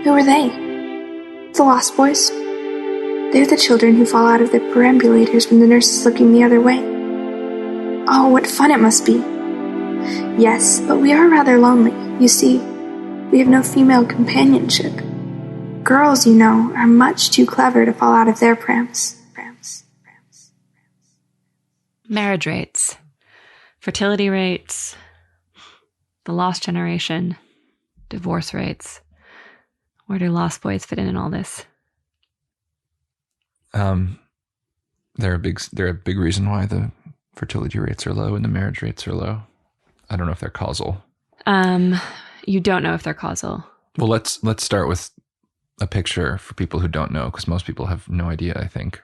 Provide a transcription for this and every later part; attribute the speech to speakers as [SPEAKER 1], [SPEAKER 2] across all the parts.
[SPEAKER 1] Who are they? The Lost Boys. They're the children who fall out of their perambulators when the nurse is looking the other way. Oh, what fun it must be. Yes, but we are rather lonely. You see, we have no female companionship. Girls, you know, are much too clever to fall out of their prams.
[SPEAKER 2] Marriage rates, fertility rates, the lost generation, divorce rates. Where do Lost Boys fit in all this?
[SPEAKER 3] They're a big reason why the fertility rates are low and the marriage rates are low. I don't know if they're causal.
[SPEAKER 2] You don't know if they're causal.
[SPEAKER 3] Well, let's start with a picture for people who don't know, because most people have no idea, I think,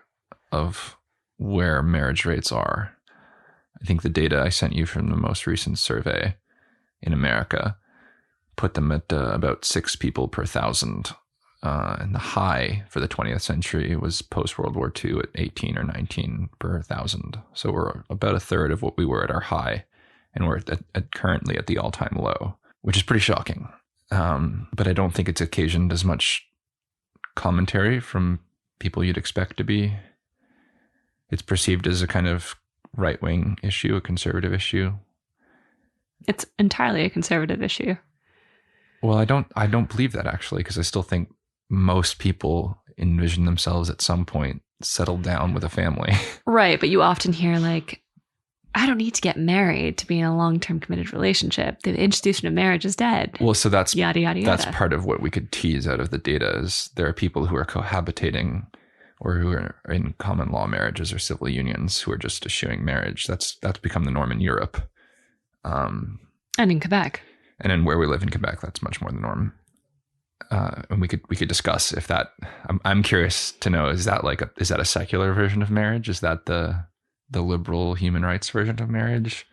[SPEAKER 3] of where marriage rates are. I think the data I sent you from the most recent survey in America put them at about 6 people per 1,000. And the high for the 20th century was post-World War II at 18 or 19 per 1,000. So we're about a third of what we were at our high, and we're currently at the all-time low, which is pretty shocking. But I don't think it's occasioned as much commentary from people you'd expect to be. It's perceived as a kind of right-wing issue, a conservative issue.
[SPEAKER 2] It's entirely a conservative issue.
[SPEAKER 3] Well, I don't believe that, actually, because I still think most people envision themselves at some point settled down with a family.
[SPEAKER 2] Right, but you often hear like, I don't need to get married to be in a long-term committed relationship. The institution of marriage is dead.
[SPEAKER 3] Well, so that's
[SPEAKER 2] yada, yada, yada.
[SPEAKER 3] That's part of what we could tease out of the data is there are people who are cohabitating or who are in common law marriages or civil unions who are just eschewing marriage. That's become the norm in Europe.
[SPEAKER 2] And in Quebec.
[SPEAKER 3] And in where we live in Quebec, that's much more the norm. And we could discuss if that. I'm curious to know, is that a secular version of marriage? Is that the liberal human rights version of marriage?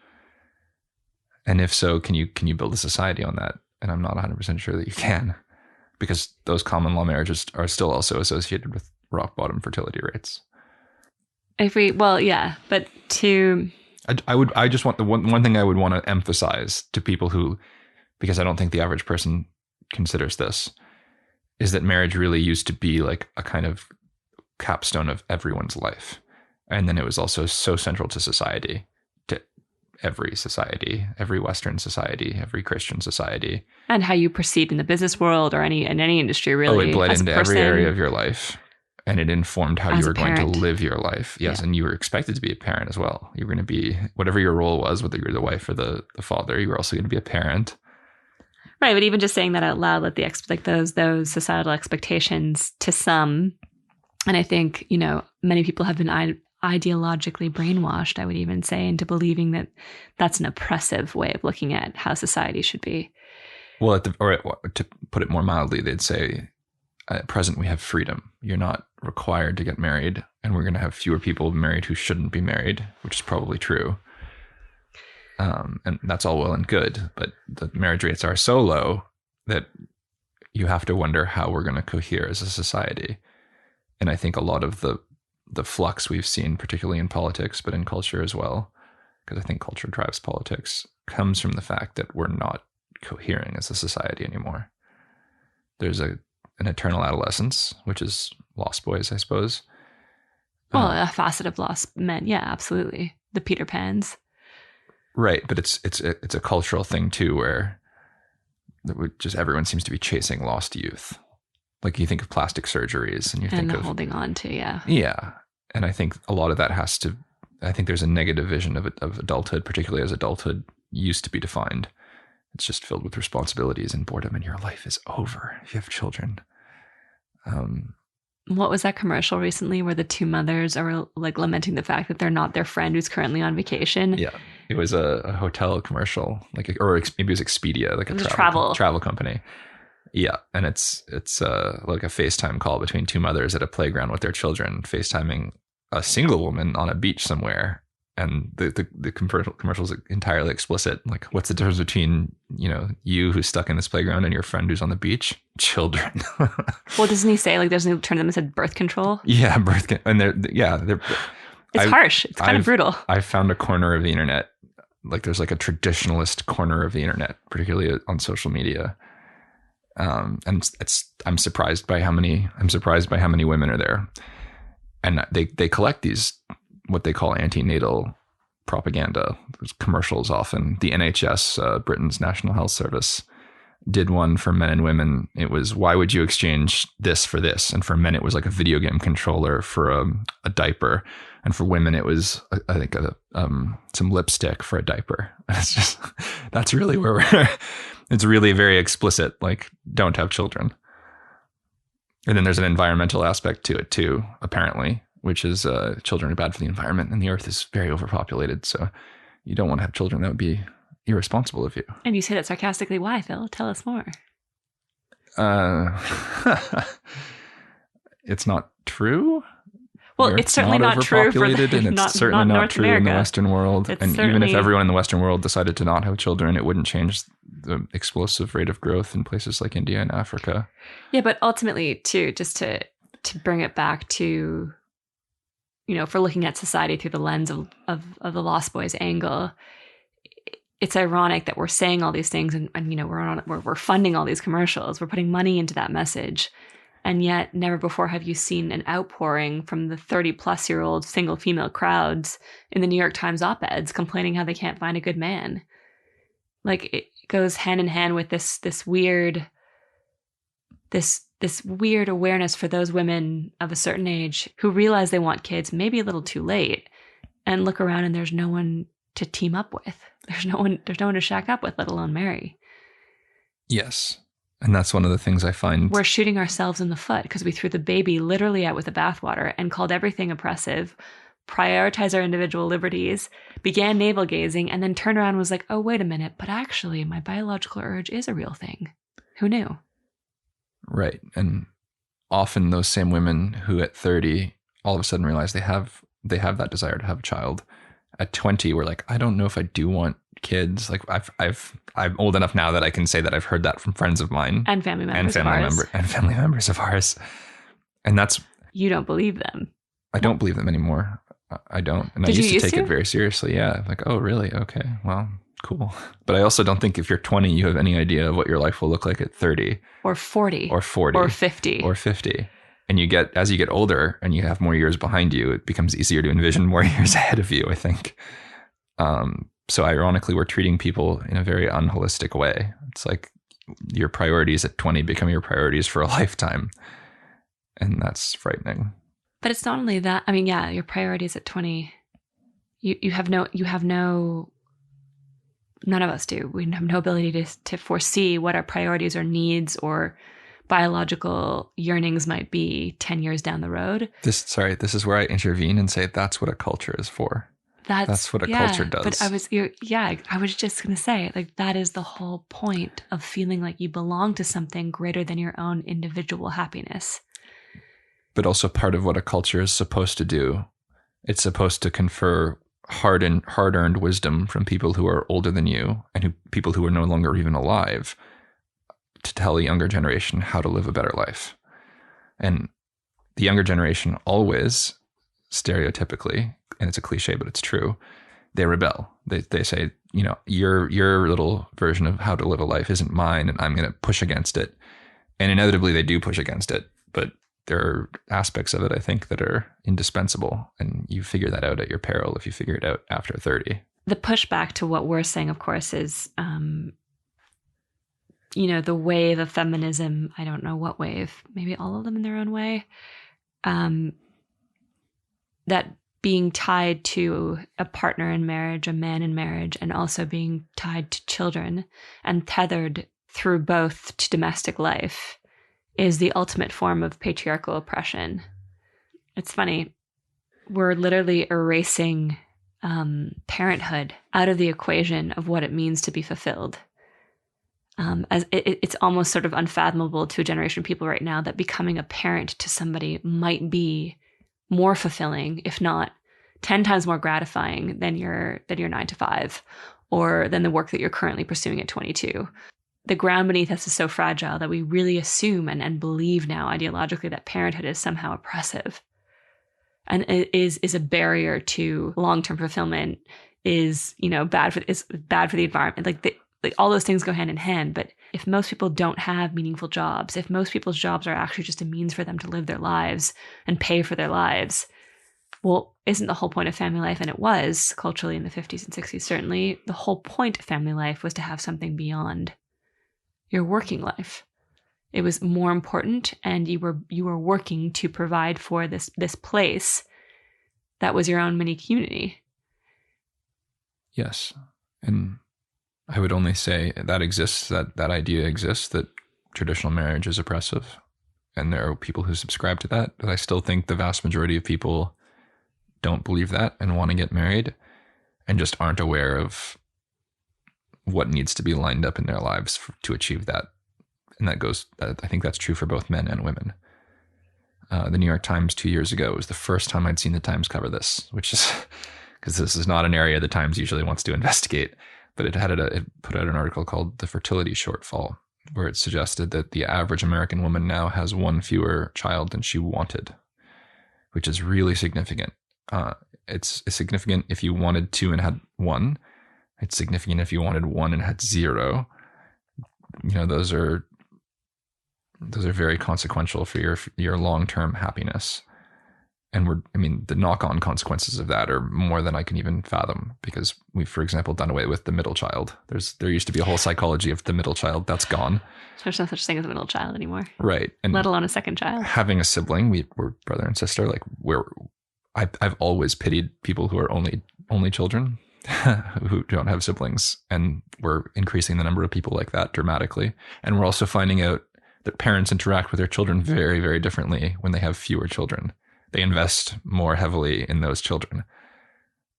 [SPEAKER 3] And if so, can you build a society on that? And I'm not 100% sure that you can, because those common law marriages are still also associated with rock bottom fertility rates.
[SPEAKER 2] But
[SPEAKER 3] I just want the one thing I would want to emphasize to people who, because I don't think the average person considers this, is that marriage really used to be like a kind of capstone of everyone's life. And then it was also so central to society, to every society, every Western society, every Christian society.
[SPEAKER 2] And how you proceed in the business world or in any industry, really.
[SPEAKER 3] Oh, it bled into every area of your life. And it informed how you were going to live your life. Yes, yeah. And you were expected to be a parent as well. You were going to be, whatever your role was, whether you were the wife or the father, you were also going to be a parent.
[SPEAKER 2] Right, but even just saying that out loud, like those societal expectations to some, and I think, many people have been ideologically brainwashed, I would even say, into believing that that's an oppressive way of looking at how society should be.
[SPEAKER 3] Well, to put it more mildly, they'd say, at present we have freedom. You're not required to get married, and we're going to have fewer people married who shouldn't be married, which is probably true. And that's all well and good, but the marriage rates are so low that you have to wonder how we're going to cohere as a society. And I think a lot of the flux we've seen, particularly in politics, but in culture as well, because I think culture drives politics, comes from the fact that we're not cohering as a society anymore. There's an eternal adolescence, which is Lost Boys, I suppose.
[SPEAKER 2] Well, a facet of Lost Men, yeah, absolutely. The Peter Pans.
[SPEAKER 3] Right, but it's a cultural thing too, where just everyone seems to be chasing lost youth. Like you think of plastic surgeries, and think of
[SPEAKER 2] holding on to,
[SPEAKER 3] yeah. And I think a lot of that I think there's a negative vision of adulthood, particularly as adulthood used to be defined. It's just filled with responsibilities and boredom, and your life is over if you have children.
[SPEAKER 2] What was that commercial recently where the two mothers are like lamenting the fact that they're not their friend who's currently on vacation?
[SPEAKER 3] Yeah, it was a hotel commercial, maybe it was Expedia, like a travel company. Yeah, and it's like a FaceTime call between two mothers at a playground with their children, FaceTiming a single woman on a beach somewhere. And the commercial's entirely explicit. Like, what's the difference between, you who's stuck in this playground and your friend who's on the beach? Children.
[SPEAKER 2] Well, doesn't he say, doesn't he turn them into birth control?
[SPEAKER 3] Yeah, and they're
[SPEAKER 2] it's harsh. It's kind of brutal.
[SPEAKER 3] I found a corner of the internet, there's like a traditionalist corner of the internet, particularly on social media, And I'm surprised by how many women are there. And they collect these, what they call antenatal propaganda. There's commercials often. The NHS, Britain's National Health Service, did one for men and women. It was, why would you exchange this for this? And for men, it was like a video game controller for a diaper. And for women, it was, I think, some lipstick for a diaper. It's just, that's really where we're, it's really very explicit, like, don't have children. And then there's an environmental aspect to it too, apparently, which is children are bad for the environment and the earth is very overpopulated. So you don't want to have children. That would be irresponsible of you.
[SPEAKER 2] And you say that sarcastically. Why, Phil? Tell us more.
[SPEAKER 3] It's not true.
[SPEAKER 2] Well, it's certainly not true for
[SPEAKER 3] and it's certainly not true in the Western world. And even if everyone in the Western world decided to not have children, it wouldn't change the explosive rate of growth in places like India and Africa.
[SPEAKER 2] Yeah, but ultimately, too, just to bring it back to, if we're looking at society through the lens of the Lost Boys angle, it's ironic that we're saying all these things and we're funding all these commercials. We're putting money into that message. And yet never before have you seen an outpouring from the 30-plus-year-old single female crowds in the New York Times op-eds complaining how they can't find a good man. Like, it goes hand in hand with this weird awareness for those women of a certain age who realize they want kids, maybe a little too late, and look around and there's no one to team up with. There's no one to shack up with, let alone marry.
[SPEAKER 3] Yes. And that's one of the things I find.
[SPEAKER 2] We're shooting ourselves in the foot because we threw the baby literally out with the bathwater and called everything oppressive, prioritized our individual liberties, began navel gazing, and then turned around and was like, oh, wait a minute, but actually my biological urge is a real thing. Who knew?
[SPEAKER 3] Right. And often those same women who at 30 all of a sudden realize they have that desire to have a child. At 20, we're like, I don't know if I do want kids. Like, I'm old enough now that I can say that I've heard that from friends of mine
[SPEAKER 2] and family members
[SPEAKER 3] of ours. And that's,
[SPEAKER 2] you don't believe them.
[SPEAKER 3] I don't believe them anymore. I don't. And I used to take it very seriously. Yeah. Like, oh, really? Okay. Well, cool. But I also don't think if you're 20, you have any idea of what your life will look like at 30
[SPEAKER 2] or 40
[SPEAKER 3] or 50 or 50. And as you get older and you have more years behind you, it becomes easier to envision more years ahead of you, I think. So ironically, we're treating people in a very unholistic way. It's like your priorities at 20 become your priorities for a lifetime. And that's frightening.
[SPEAKER 2] But it's not only that. I mean, yeah, your priorities at 20, you have no, none of us do. We have no ability to foresee what our priorities or needs or biological yearnings might be 10 years down the road. This
[SPEAKER 3] is where I intervene and say that's what a culture is for. That's what a culture does.
[SPEAKER 2] But I was just going to say, like, that is the whole point of feeling like you belong to something greater than your own individual happiness.
[SPEAKER 3] But also part of what a culture is supposed to do, it's supposed to confer hard-earned wisdom from people who are older than you and people who are no longer even alive, to tell the younger generation how to live a better life. And the younger generation always, stereotypically, and it's a cliche, but it's true, they rebel. They say, your little version of how to live a life isn't mine, and I'm going to push against it. And inevitably they do push against it, but there are aspects of it, I think, that are indispensable, and you figure that out at your peril if you figure it out after 30.
[SPEAKER 2] The pushback to what we're saying, of course, is the wave of feminism. I don't know what wave, maybe all of them in their own way, that being tied to a partner in marriage, a man in marriage, and also being tied to children and tethered through both to domestic life is the ultimate form of patriarchal oppression. It's funny. We're literally erasing parenthood out of the equation of what it means to be fulfilled. As it's almost sort of unfathomable to a generation of people right now that becoming a parent to somebody might be more fulfilling, if not 10 times more gratifying than your 9-to-5, or than the work that you're currently pursuing at 22. The ground beneath us is so fragile that we really assume and believe now ideologically that parenthood is somehow oppressive and is a barrier to long-term fulfillment, is bad for the environment. Like all those things go hand in hand, but if most people don't have meaningful jobs, if most people's jobs are actually just a means for them to live their lives and pay for their lives, well, isn't the whole point of family life, and it was culturally in the 50s and 60s, certainly, the whole point of family life was to have something beyond your working life. It was more important, and you were working to provide for this place that was your own mini community.
[SPEAKER 3] Yes. And I would only say that exists, that idea exists, that traditional marriage is oppressive. And there are people who subscribe to that. But I still think the vast majority of people don't believe that and want to get married and just aren't aware of what needs to be lined up in their lives to achieve that. And I think that's true for both men and women. The New York Times 2 years ago was the first time I'd seen the Times cover this, which is because this is not an area the Times usually wants to investigate. But it put out an article called "The Fertility Shortfall," where it suggested that the average American woman now has one fewer child than she wanted, which is really significant. It's significant if you wanted two and had one. It's significant if you wanted one and had zero. Those are very consequential for your long-term happiness. And the knock-on consequences of that are more than I can even fathom, because we've, for example, done away with the middle child. There used to be a whole psychology of the middle child. That's gone.
[SPEAKER 2] There's no such thing as a middle child anymore.
[SPEAKER 3] Right. And
[SPEAKER 2] let alone a second child.
[SPEAKER 3] Having a sibling, we're brother and sister. I've always pitied people who are only children who don't have siblings. And we're increasing the number of people like that dramatically. And we're also finding out that parents interact with their children very, very differently when they have fewer children. They invest more heavily in those children.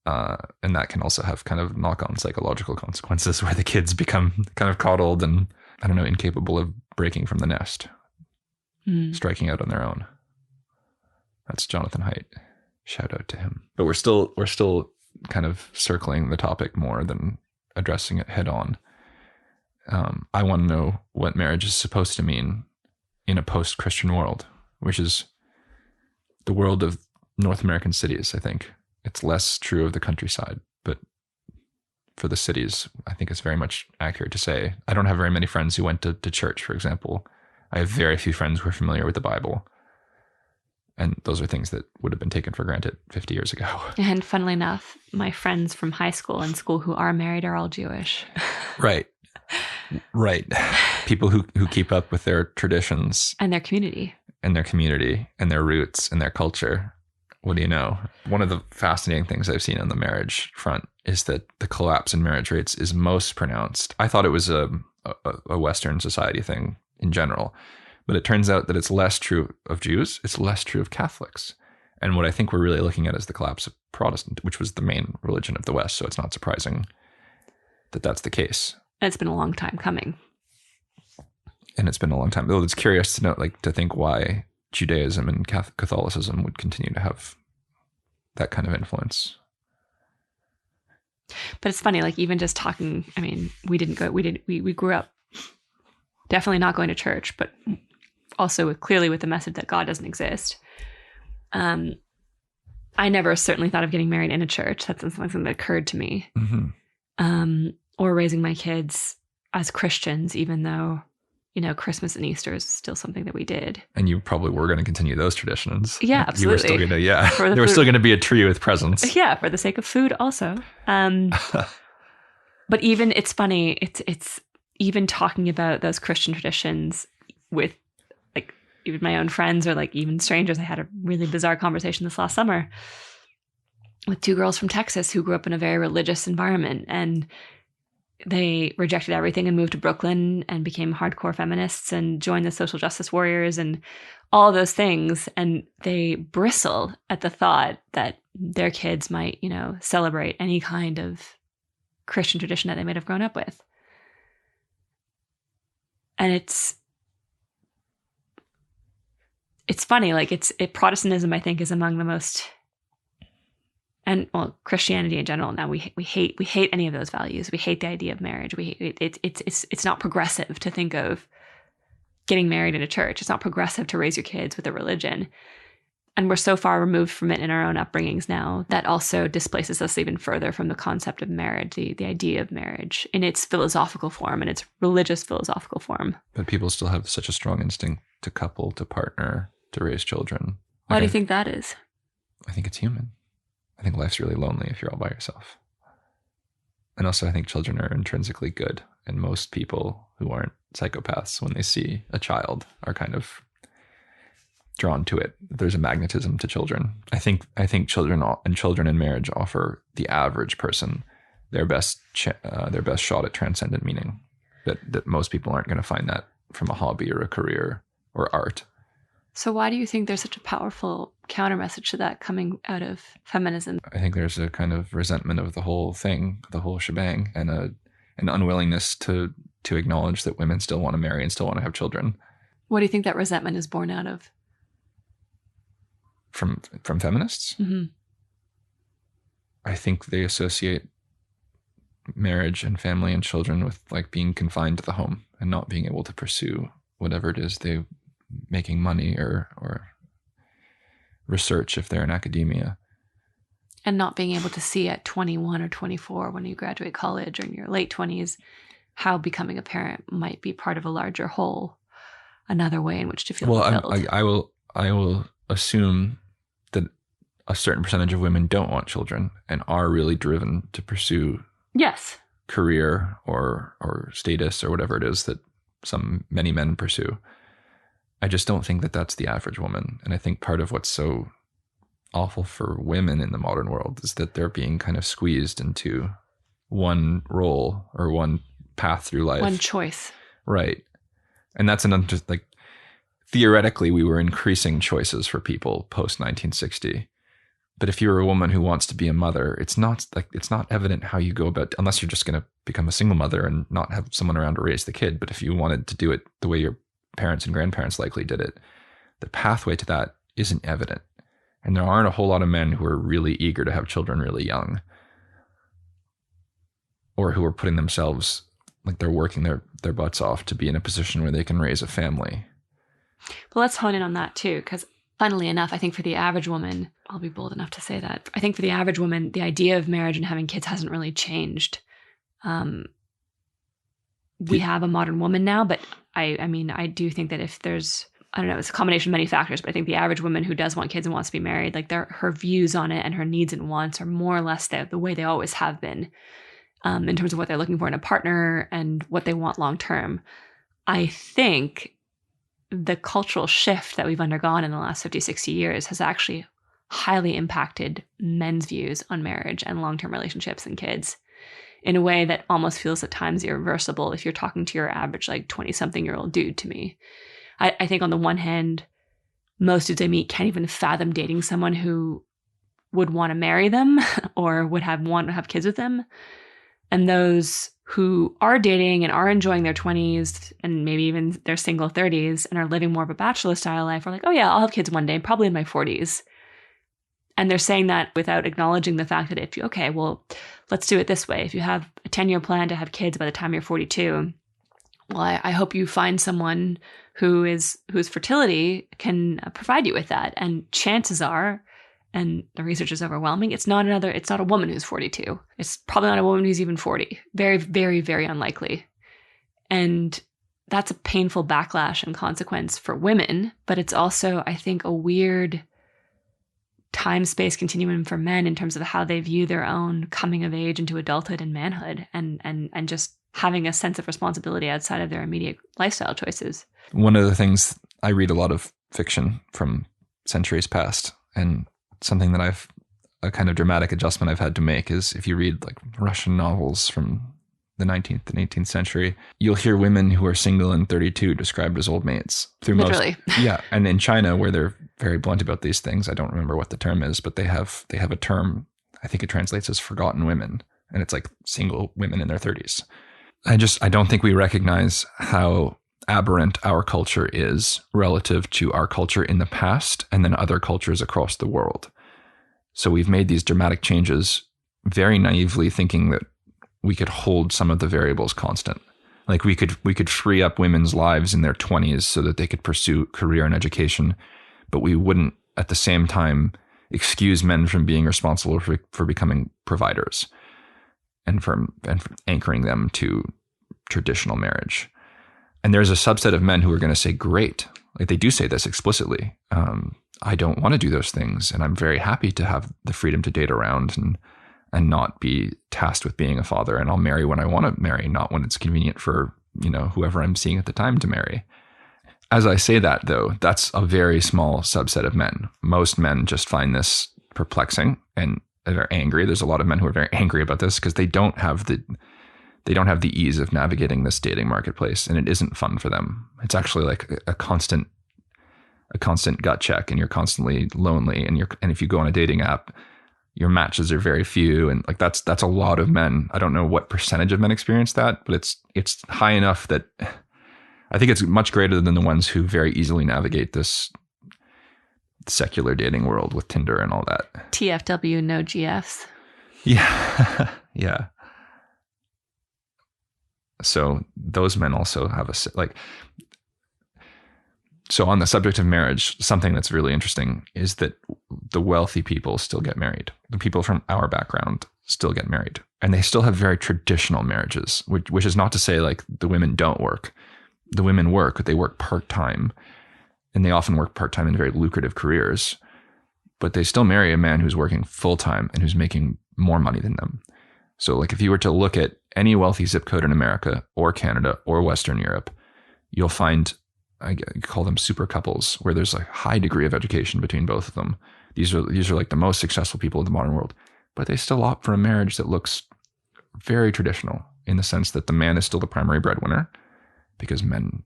[SPEAKER 3] And that can also have kind of knock-on psychological consequences where the kids become kind of coddled and, incapable of breaking from the nest, striking out on their own. That's Jonathan Haidt. Shout out to him. But we're still kind of circling the topic more than addressing it head on. I want to know what marriage is supposed to mean in a post-Christian world, which is the world of North American cities. I think it's less true of the countryside, but for the cities, I think it's very much accurate to say. I don't have very many friends who went to church, for example. I have very few friends who are familiar with the Bible. And those are things that would have been taken for granted 50 years ago.
[SPEAKER 2] And funnily enough, my friends from high school and school who are married are all Jewish.
[SPEAKER 3] Right. People who keep up with their traditions.
[SPEAKER 2] And their community.
[SPEAKER 3] And their roots and their culture. What do you know? One of the fascinating things I've seen on the marriage front is that the collapse in marriage rates is most pronounced. I thought it was a Western society thing in general. But it turns out that it's less true of Jews. It's less true of Catholics. And what I think we're really looking at is the collapse of Protestant, which was the main religion of the West. So it's not surprising that that's the case.
[SPEAKER 2] And it's been a long time coming.
[SPEAKER 3] And it's been a long time. Though it's curious to know, to think why Judaism and Catholicism would continue to have that kind of influence.
[SPEAKER 2] But it's funny, even just talking, we grew up definitely not going to church, but also clearly with the message that God doesn't exist. I never certainly thought of getting married in a church. That's something that occurred to me.
[SPEAKER 3] Mm-hmm.
[SPEAKER 2] Or raising my kids as Christians, even though, Christmas and Easter is still something that we did.
[SPEAKER 3] And you probably were going to continue those traditions.
[SPEAKER 2] Yeah, absolutely. You were still
[SPEAKER 3] going to, there was still going to be a tree with presents.
[SPEAKER 2] Yeah, for the sake of food also. But even, it's funny, it's even talking about those Christian traditions with even my own friends or even strangers. I had a really bizarre conversation this last summer with two girls from Texas who grew up in a very religious environment, and they rejected everything and moved to Brooklyn and became hardcore feminists and joined the social justice warriors and all those things. And they bristle at the thought that their kids might, celebrate any kind of Christian tradition that they might have grown up with. And it's funny, Protestantism, I think, is among the most, and Christianity in general. Now we hate any of those values. We hate the idea of marriage. It's not progressive to think of getting married in a church. It's not progressive to raise your kids with a religion. And we're so far removed from it in our own upbringings now that also displaces us even further from the concept of marriage, the idea of marriage in its philosophical form and its religious philosophical form.
[SPEAKER 3] But people still have such a strong instinct to couple, to partner, to raise children.
[SPEAKER 2] Why do you think that is?
[SPEAKER 3] I think it's human. I think life's really lonely if you're all by yourself. And also I think children are intrinsically good. And most people who aren't psychopaths, when they see a child, are kind of drawn to it. There's a magnetism to children. I think children in marriage offer the average person their best shot at transcendent meaning. That most people aren't going to find that from a hobby or a career or art.
[SPEAKER 2] So why do you think there's such a powerful counter message to that coming out of feminism?
[SPEAKER 3] I think there's a kind of resentment of the whole thing, the whole shebang, and an unwillingness to acknowledge that women still want to marry and still want to have children.
[SPEAKER 2] What do you think that resentment is born out of?
[SPEAKER 3] From feminists?
[SPEAKER 2] Mm-hmm.
[SPEAKER 3] I think they associate marriage and family and children with like being confined to the home and not being able to pursue whatever it is they making money or research if they're in academia.
[SPEAKER 2] And not being able to see at 21 or 24 when you graduate college or in your late 20s how becoming a parent might be part of a larger whole, another way in which to feel fulfilled.
[SPEAKER 3] I will assume that a certain percentage of women don't want children and are really driven to pursue career or status or whatever it is that many men pursue. I just don't think that that's the average woman. And I think part of what's so awful for women in the modern world is that they're being kind of squeezed into one role or one path through life.
[SPEAKER 2] One choice.
[SPEAKER 3] Right. And that's just like, theoretically, we were increasing choices for people post 1960. But if you're a woman who wants to be a mother, it's not evident how you go about, unless you're just going to become a single mother and not have someone around to raise the kid. But if you wanted to do it the way your parents and grandparents likely did it, the pathway to that isn't evident. And there aren't a whole lot of men who are really eager to have children really young, or who are putting themselves, like they're working their butts off to be in a position where they can raise a family.
[SPEAKER 2] Well, let's hone in on that too, because funnily enough, I think for the average woman, I'll be bold enough to say that, I think for the average woman, the idea of marriage and having kids hasn't really changed. We have a modern woman now, but I mean, I do think that if there's, I don't know, it's a combination of many factors, but I think the average woman who does want kids and wants to be married, like her views on it and her needs and wants are more or less the way they always have been, in terms of what they're looking for in a partner and what they want long term. I think the cultural shift that we've undergone in the last 50, 60 years has actually highly impacted men's views on marriage and long-term relationships and kids in a way that almost feels at times irreversible if you're talking to your average like 20-something-year-old dude to me. I think on the one hand, most dudes I meet can't even fathom dating someone who would want to marry them or would want to have kids with them. And those who are dating and are enjoying their 20s and maybe even their single 30s and are living more of a bachelor style life are like, oh yeah, I'll have kids one day, probably in my 40s. And they're saying that without acknowledging the fact that let's do it this way. If you have a 10-year plan to have kids by the time you're 42, well, I hope you find someone whose fertility can provide you with that. And chances are, and the research is overwhelming, it's not a woman who's 42. It's probably not a woman who's even 40. Very, very, very unlikely. And that's a painful backlash and consequence for women, but it's also, I think, a weird time-space continuum for men in terms of how they view their own coming of age into adulthood and manhood and just having a sense of responsibility outside of their immediate lifestyle choices. One
[SPEAKER 3] of the things, I read a lot of fiction from centuries past, and something that a kind of dramatic adjustment I've had to make is if you read like Russian novels from the 19th and 18th century, you'll hear women who are single and 32 described as old maids.
[SPEAKER 2] Literally.
[SPEAKER 3] Yeah. And in China, where they're very blunt about these things, I don't remember what the term is, but they have a term, I think it translates as forgotten women. And it's like single women in their 30s. I don't think we recognize how aberrant our culture is relative to our culture in the past and then other cultures across the world. So we've made these dramatic changes very naively thinking that we could hold some of the variables constant. Like we could free up women's lives in their 20s so that they could pursue career and education, but we wouldn't at the same time excuse men from being responsible for becoming providers and for anchoring them to traditional marriage. And there's a subset of men who are going to say, great. Like they do say this explicitly. I don't want to do those things. And I'm very happy to have the freedom to date around and not be tasked with being a father. And I'll marry when I want to marry, not when it's convenient for, whoever I'm seeing at the time to marry. As I say that, though, that's a very small subset of men. Most men just find this perplexing and they're angry. There's a lot of men who are very angry about this because they don't have the ease of navigating this dating marketplace, and it isn't fun for them. It's actually like a constant gut check, and you're constantly lonely. And if you go on a dating app, your matches are very few, and like that's a lot of men. I don't know what percentage of men experience that, but it's high enough that I think it's much greater than the ones who very easily navigate this secular dating world with Tinder and all that.
[SPEAKER 2] TFW, no GFs.
[SPEAKER 3] Yeah, yeah. So those men also have so on the subject of marriage, something that's really interesting is that the wealthy people still get married. The people from our background still get married, and they still have very traditional marriages, which is not to say like the women don't work. The women work, but they work part-time, and they often work part-time in very lucrative careers, but they still marry a man who's working full-time and who's making more money than them. So like if you were to look at any wealthy zip code in America or Canada or Western Europe, you'll find, I call them super couples, where there's a high degree of education between both of them. These are like the most successful people in the modern world, but they still opt for a marriage that looks very traditional in the sense that the man is still the primary breadwinner because men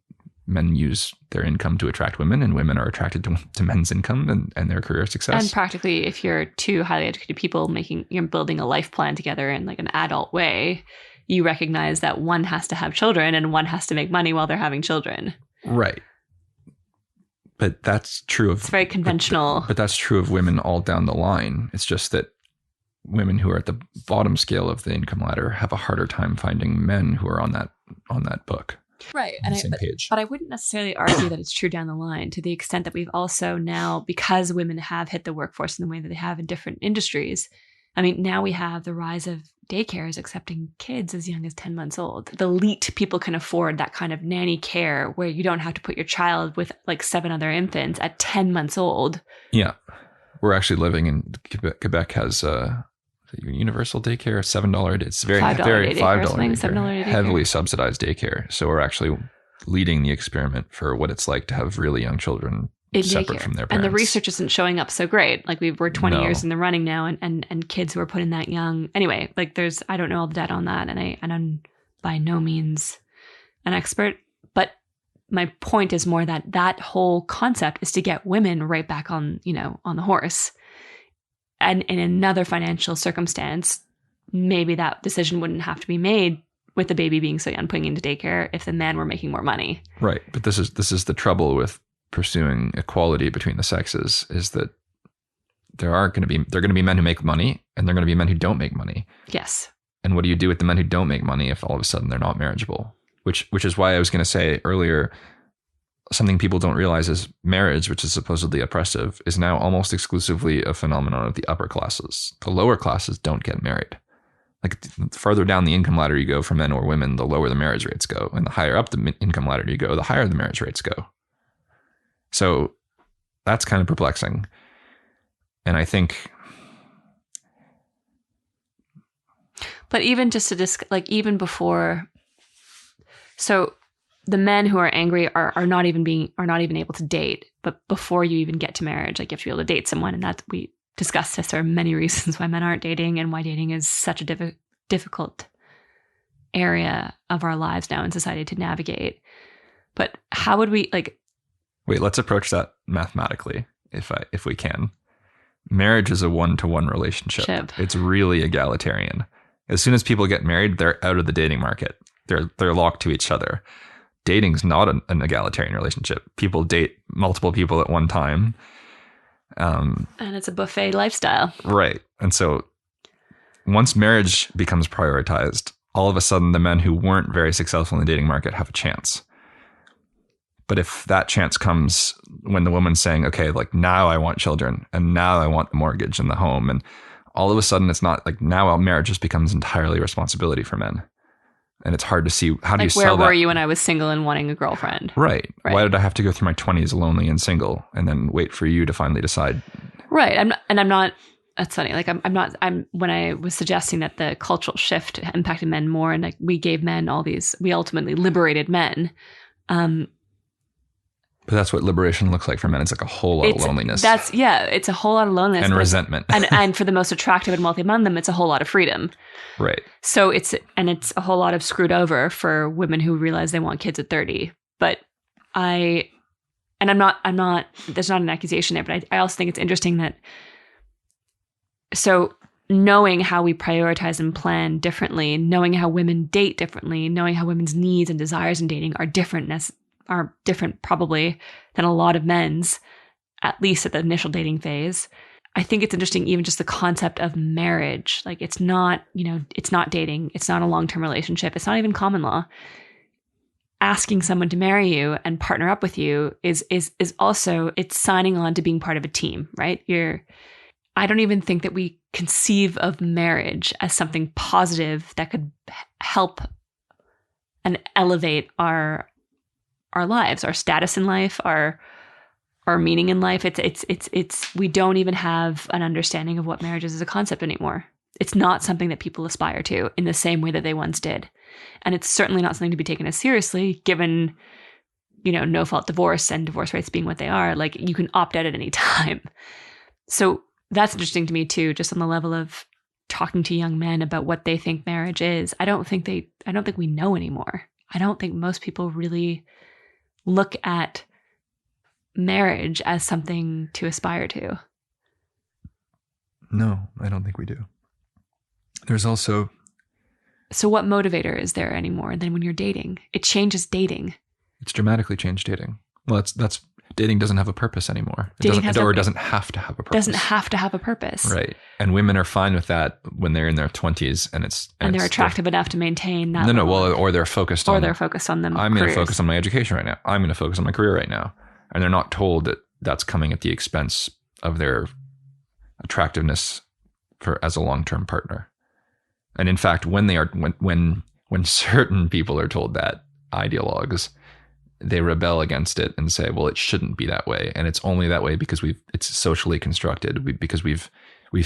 [SPEAKER 3] use their income to attract women, and women are attracted to men's income and their career success.
[SPEAKER 2] And practically, if you're two highly educated people you're building a life plan together in like an adult way, you recognize that one has to have children and one has to make money while they're having children.
[SPEAKER 3] Right. But that's true of...
[SPEAKER 2] It's very conventional.
[SPEAKER 3] But that's true of women all down the line. It's just that women who are at the bottom scale of the income ladder have a harder time finding men who are on that book.
[SPEAKER 2] Right. But I wouldn't necessarily argue that it's true down the line, to the extent that we've also now, because women have hit the workforce in the way that they have in different industries, I mean, now we have the rise of daycares accepting kids as young as 10 months old. The elite people can afford that kind of nanny care where you don't have to put your child with like 7 other infants at 10 months old.
[SPEAKER 3] Yeah. We're actually living in Quebec has universal daycare, $7. It's very $5 daycare, heavily subsidized daycare. So we're actually leading the experiment for what it's like to have really young children separate from their parents.
[SPEAKER 2] And the research isn't showing up so great. Like we're 20 years in the running now, and kids who are put in that young. Anyway, like I don't know all the data on that, and I'm by no means an expert, but my point is more that whole concept is to get women right back on the horse. And in another financial circumstance, maybe that decision wouldn't have to be made with the baby being so young, putting into daycare, if the men were making more money.
[SPEAKER 3] Right. But this is the trouble with pursuing equality between the sexes, is that there are going to be men who make money, and there are going to be men who don't make money.
[SPEAKER 2] Yes.
[SPEAKER 3] And what do you do with the men who don't make money if all of a sudden they're not marriageable? Which is why I was going to say earlier, something people don't realize is marriage, which is supposedly oppressive, is now almost exclusively a phenomenon of the upper classes. The lower classes don't get married. Like the farther down the income ladder you go for men or women, the lower the marriage rates go. And the higher up the income ladder you go, the higher the marriage rates go. So that's kind of perplexing. And I think...
[SPEAKER 2] But even just to even before... So... the men who are angry are not even able to date. But before you even get to marriage, like you have to be able to date someone. And that we discussed this. There are many reasons why men aren't dating and why dating is such a difficult area of our lives now in society to navigate. But how would we
[SPEAKER 3] wait, let's approach that mathematically if we can. Marriage is a 1-to-1 relationship. It's really egalitarian. As soon as people get married, they're out of the dating market. They're locked to each other. Dating's not an egalitarian relationship. People date multiple people at one time.
[SPEAKER 2] And it's a buffet lifestyle.
[SPEAKER 3] Right. And so once marriage becomes prioritized, all of a sudden the men who weren't very successful in the dating market have a chance. But if that chance comes when the woman's saying, okay, like now I want children and now I want the mortgage and the home, and all of a sudden it's not like now marriage just becomes entirely responsibility for men. And it's hard to see, how do you sell that?
[SPEAKER 2] Where were you when I was single and wanting a girlfriend?
[SPEAKER 3] Right. Why did I have to go through my 20s lonely and single and then wait for you to finally decide?
[SPEAKER 2] Right. I'm not, that's funny. Like when I was suggesting that the cultural shift impacted men more, and like we gave men we ultimately liberated men.
[SPEAKER 3] But that's what liberation looks like for men. It's like a whole lot of loneliness.
[SPEAKER 2] It's a whole lot of loneliness.
[SPEAKER 3] And resentment.
[SPEAKER 2] and for the most attractive and wealthy among them, it's a whole lot of freedom.
[SPEAKER 3] Right.
[SPEAKER 2] So it's a whole lot of screwed over for women who realize they want kids at 30. But I'm not, there's not an accusation there, but I also think it's interesting that, so knowing how we prioritize and plan differently, knowing how women date differently, knowing how women's needs and desires in dating are different probably than a lot of men's, at least at the initial dating phase. I think it's interesting, even just the concept of marriage. Like it's not dating. It's not a long-term relationship. It's not even common law. Asking someone to marry you and partner up with you is also, it's signing on to being part of a team, right? I don't even think that we conceive of marriage as something positive that could help and elevate our lives, our status in life, our meaning in life. It's we don't even have an understanding of what marriage is as a concept anymore. It's not something that people aspire to in the same way that they once did. And it's certainly not something to be taken as seriously given, no fault divorce and divorce rates being what they are. Like you can opt out at any time. So that's interesting to me too, just on the level of talking to young men about what they think marriage is. I don't think we know anymore. I don't think most people really look at marriage as something to aspire to.
[SPEAKER 3] No, I don't think we do. There's also...
[SPEAKER 2] So what motivator is there anymore than when you're dating? It changes dating.
[SPEAKER 3] It's dramatically changed dating. Well, that's dating doesn't have a purpose anymore. It doesn't have to have a purpose.
[SPEAKER 2] Doesn't have to have a purpose.
[SPEAKER 3] Right. And women are fine with that when they're in their 20s and
[SPEAKER 2] they're attractive enough to maintain that.
[SPEAKER 3] Or they're focused on
[SPEAKER 2] them.
[SPEAKER 3] I'm going to focus on my education right now. I'm going to focus on my career right now. And they're not told that that's coming at the expense of their attractiveness as a long-term partner. And in fact, when certain people are told that, ideologues, they rebel against it and say, well, it shouldn't be that way. And it's only that way because it's socially constructed, because we've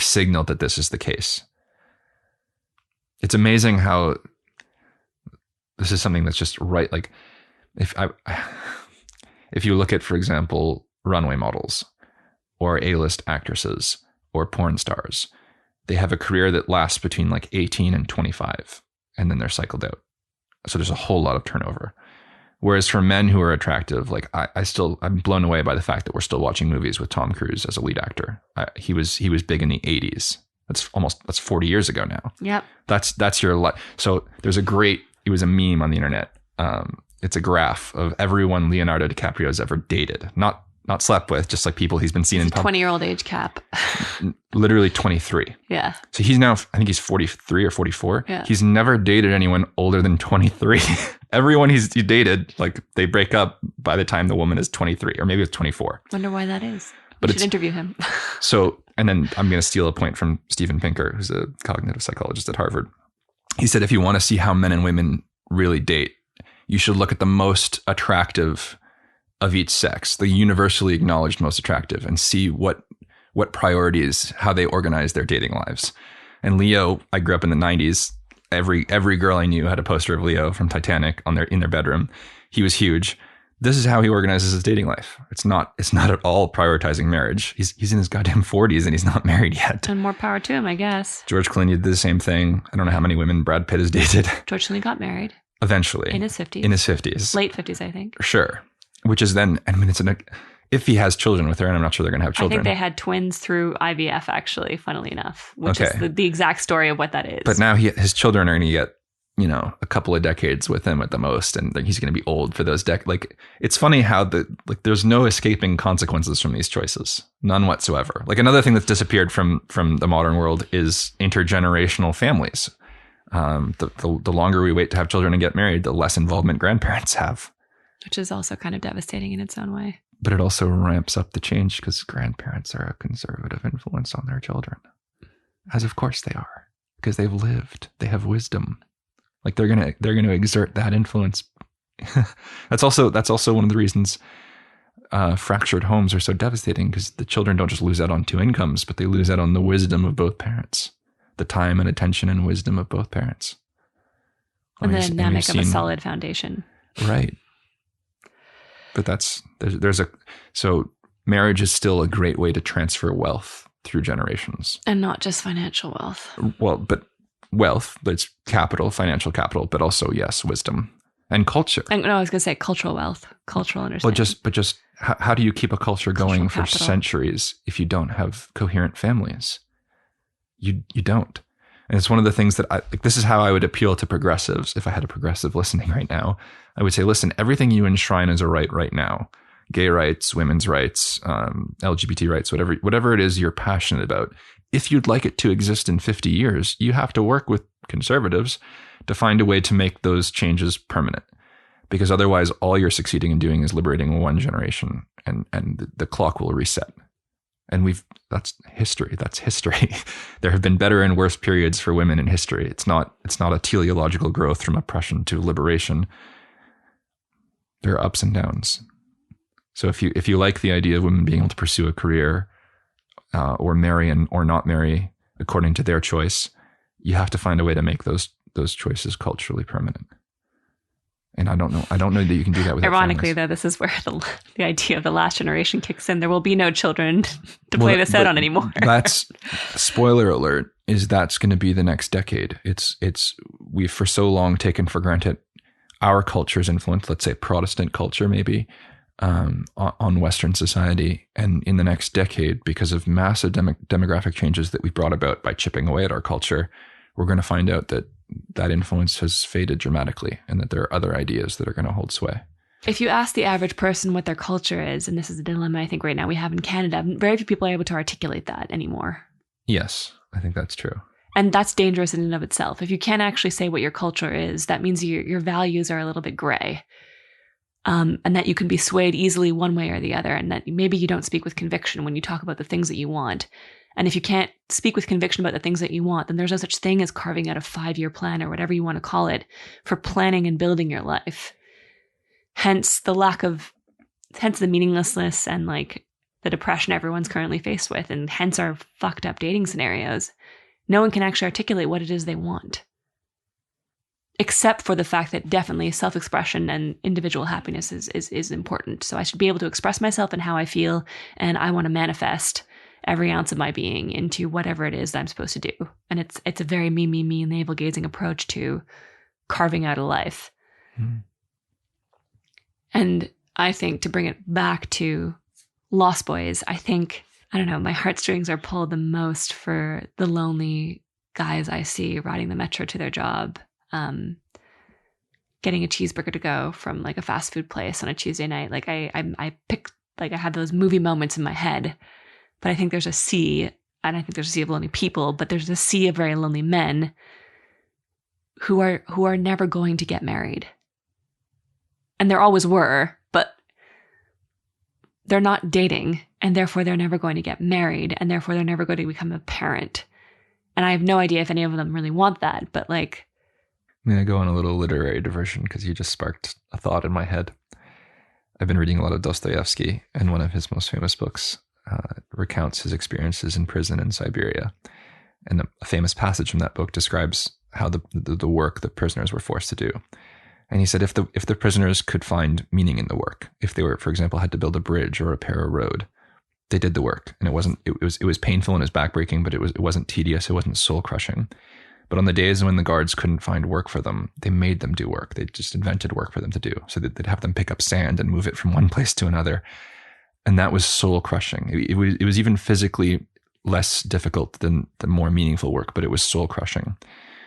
[SPEAKER 3] signaled that this is the case. It's amazing how this is something that's just right. Like if you look at, for example, runway models or A-list actresses or porn stars, they have a career that lasts between like 18 and 25, and then they're cycled out. So there's a whole lot of turnover. Whereas for men who are attractive, like I'm blown away by the fact that we're still watching movies with Tom Cruise as a lead actor. He was big in the 80s. That's 40 years ago now.
[SPEAKER 2] Yep.
[SPEAKER 3] That's your life. So it was a meme on the internet. It's a graph of everyone Leonardo DiCaprio has ever dated, not slept with, just like people he's been seen in public.
[SPEAKER 2] 20-year-old age cap.
[SPEAKER 3] Literally 23.
[SPEAKER 2] Yeah.
[SPEAKER 3] So he's now, I think he's 43 or 44.
[SPEAKER 2] Yeah.
[SPEAKER 3] He's never dated anyone older than 23. Everyone he dated, like they break up by the time the woman is 23, or maybe it's 24.
[SPEAKER 2] Wonder why that is.
[SPEAKER 3] But
[SPEAKER 2] we should interview him.
[SPEAKER 3] So, and then I'm going to steal a point from Steven Pinker, who's a cognitive psychologist at Harvard. He said, if you want to see how men and women really date, you should look at the most attractive of each sex, the universally acknowledged most attractive, and see what priorities, how they organize their dating lives. And Leo, I grew up in the 90s. Every girl I knew had a poster of Leo from Titanic in their bedroom. He was huge. This is how he organizes his dating life. It's not at all prioritizing marriage. He's in his goddamn 40s and he's not married yet.
[SPEAKER 2] And more power to him, I guess.
[SPEAKER 3] George Clooney did the same thing. I don't know how many women Brad Pitt has dated.
[SPEAKER 2] George Clooney got married.
[SPEAKER 3] Eventually.
[SPEAKER 2] In his 50s.
[SPEAKER 3] In his 50s.
[SPEAKER 2] Late 50s, I think. Sure.
[SPEAKER 3] Which is then, if he has children with her, and I'm not sure they're going to have children.
[SPEAKER 2] I think they had twins through IVF, actually, funnily enough, which is the exact story of what that is.
[SPEAKER 3] But now his children are going to get, a couple of decades with him at the most, and he's going to be old for those decades. Like, it's funny how there's no escaping consequences from these choices. None whatsoever. Like, another thing that's disappeared from the modern world is intergenerational families. The longer we wait to have children and get married, the less involvement grandparents have.
[SPEAKER 2] which is also kind of devastating in its own way.
[SPEAKER 3] But it also ramps up the change because grandparents are a conservative influence on their children. As of course they are, because they've lived, they have wisdom. Like they're gonna exert that influence. That's also one of the reasons fractured homes are so devastating, because the children don't just lose out on two incomes, but they lose out on the wisdom of both parents, the time and attention and wisdom of both parents.
[SPEAKER 2] And the dynamic of a solid foundation.
[SPEAKER 3] Right. But so marriage is still a great way to transfer wealth through generations.
[SPEAKER 2] And not just financial wealth.
[SPEAKER 3] Well, but wealth, it's capital, financial capital, but also, yes, wisdom and culture.
[SPEAKER 2] And no, I was going to say cultural wealth, cultural understanding.
[SPEAKER 3] But just how do you keep a culture going for
[SPEAKER 2] capital.
[SPEAKER 3] centuries if you don't have coherent families? You don't. And it's one of the things that this is how I would appeal to progressives. If I had a progressive listening right now, I would say, listen, everything you enshrine as a right now, gay rights, women's rights, LGBT rights, whatever it is you're passionate about, if you'd like it to exist in 50 years, you have to work with conservatives to find a way to make those changes permanent. Because otherwise, all you're succeeding in doing is liberating one generation, and the clock will reset. And that's history. That's history. There have been better and worse periods for women in history. It's not a teleological growth from oppression to liberation. There are ups and downs. So if you like the idea of women being able to pursue a career, or marry or not marry according to their choice, you have to find a way to make those choices culturally permanent. And I don't know that you can do that without
[SPEAKER 2] Ironically,
[SPEAKER 3] families.
[SPEAKER 2] though, this is where the idea of the last generation kicks in. There will be no children to play this out on anymore.
[SPEAKER 3] That's, spoiler alert, that's going to be the next decade. We've for so long taken for granted our culture's influence, let's say Protestant culture maybe, on Western society. And in the next decade, because of massive demographic changes that we brought about by chipping away at our culture, we're going to find out that influence has faded dramatically, and that there are other ideas that are going to hold sway.
[SPEAKER 2] If you ask the average person what their culture is, and this is a dilemma I think right now we have in Canada, very few people are able to articulate that anymore.
[SPEAKER 3] Yes, I think that's true.
[SPEAKER 2] And that's dangerous in and of itself. If you can't actually say what your culture is, that means your values are a little bit gray. And that you can be swayed easily one way or the other, and that maybe you don't speak with conviction when you talk about the things that you want. And if you can't speak with conviction about the things that you want, then there's no such thing as carving out a 5-year plan or whatever you want to call it for planning and building your life. Hence the meaninglessness and like the depression everyone's currently faced with, and hence our fucked up dating scenarios. No one can actually articulate what it is they want. Except for the fact that definitely self-expression and individual happiness is important. So I should be able to express myself and how I feel, and I want to manifest every ounce of my being into whatever it is that I'm supposed to do. And it's a very me, navel-gazing approach to carving out a life. Mm. And I think, to bring it back to Lost Boys, I don't know, my heartstrings are pulled the most for the lonely guys I see riding the metro to their job, getting a cheeseburger to go from like a fast food place on a Tuesday night. Like I had those movie moments in my head. But I think there's a sea, and I think there's a sea of lonely people, but there's a sea of very lonely men who are never going to get married. And there always were, but they're not dating, and therefore they're never going to get married, and therefore they're never going to become a parent. And I have no idea if any of them really want that, but like...
[SPEAKER 3] I'm going to go on a little literary diversion because you just sparked a thought in my head. I've been reading a lot of Dostoevsky, and one of his most famous books recounts his experiences in prison in Siberia. And a famous passage from that book describes how the work that prisoners were forced to do. And he said if the prisoners could find meaning in the work, if they were, for example, had to build a bridge or repair a road, they did the work. And it was painful and it was backbreaking, but it wasn't tedious, it wasn't soul crushing. But on the days when the guards couldn't find work for them, they made them do work. They just invented work for them to do. So that they'd have them pick up sand and move it from one place to another. And that was soul crushing. It was even physically less difficult than the more meaningful work, but it was soul crushing.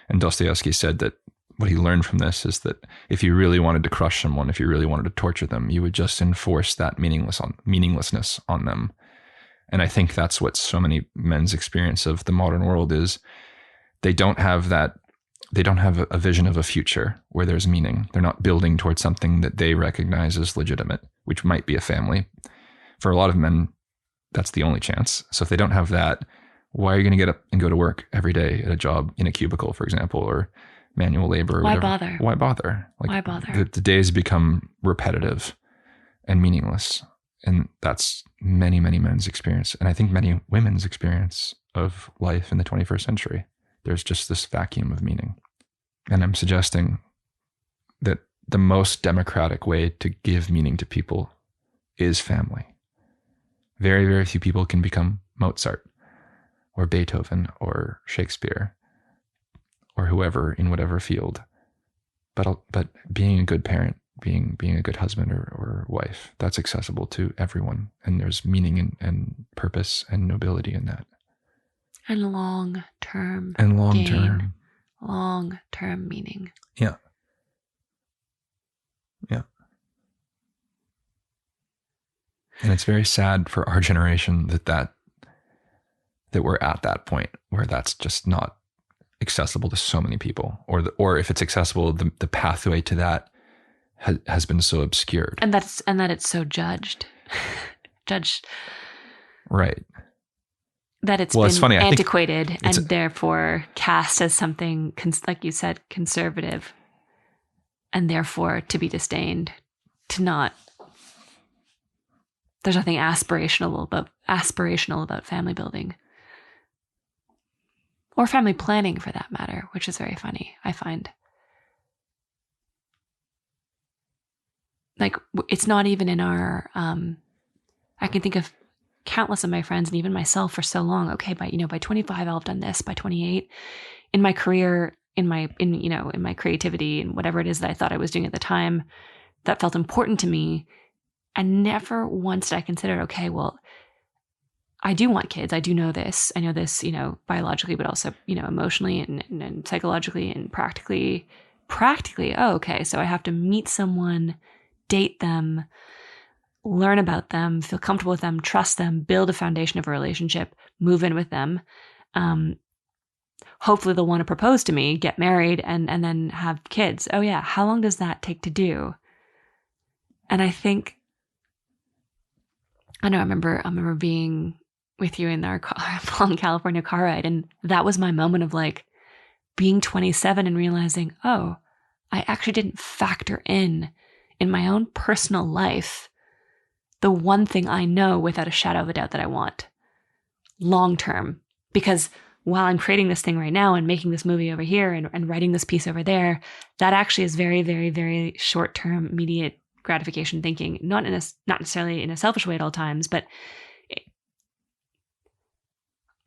[SPEAKER 3] And Dostoevsky said that what he learned from this is that if you really wanted to crush someone, if you really wanted to torture them, you would just enforce that meaninglessness on them. And I think that's what so many men's experience of the modern world is. They don't have that they don't have a vision of a future where there's meaning. They're not building towards something that they recognize as legitimate, which might be a family. For a lot of men, that's the only chance. So if they don't have that, why are you going to get up and go to work every day at a job in a cubicle, for example, or manual labor? Or
[SPEAKER 2] Why
[SPEAKER 3] whatever?
[SPEAKER 2] bother?
[SPEAKER 3] Why bother? Like,
[SPEAKER 2] Why bother?
[SPEAKER 3] The days become repetitive and meaningless. And that's many, many men's experience. And I think many women's experience of life in the 21st century. There's just this vacuum of meaning. And I'm suggesting that the most democratic way to give meaning to people is family. Very, very few people can become Mozart or Beethoven or Shakespeare or whoever in whatever field. But being a good parent, being a good husband or wife, that's accessible to everyone. And there's meaning and purpose and nobility in that.
[SPEAKER 2] And long-term
[SPEAKER 3] long-term.
[SPEAKER 2] Long-term meaning.
[SPEAKER 3] Yeah. Yeah. And it's very sad for our generation that we're at that point where that's just not accessible to so many people, or if it's accessible, the pathway to that has been so obscured,
[SPEAKER 2] and that it's so judged.
[SPEAKER 3] Right.
[SPEAKER 2] That it's
[SPEAKER 3] it's funny.
[SPEAKER 2] Antiquated and therefore cast as something, like you said, conservative, and therefore to be disdained. There's nothing aspirational about family building. Or family planning, for that matter, which is very funny, I find. Like, it's not even in our, I can think of countless of my friends and even myself for so long. Okay, by 25, I'll have done this. By 28, in my career, in my creativity and whatever it is that I thought I was doing at the time that felt important to me. And never once did I consider, okay, well, I do want kids. I do know this. I know this, biologically, but also, emotionally and psychologically and practically. Oh, okay. So I have to meet someone, date them, learn about them, feel comfortable with them, trust them, build a foundation of a relationship, move in with them. Hopefully they'll want to propose to me, get married, and then have kids. Oh yeah. How long does that take to do? And I think, I remember being with you in our long California car ride. And that was my moment of like being 27 and realizing, oh, I actually didn't factor in my own personal life the one thing I know without a shadow of a doubt that I want long term. Because while I'm creating this thing right now and making this movie over here and writing this piece over there, that actually is very, very, very short term, immediate gratification thinking, not necessarily in a selfish way at all times, but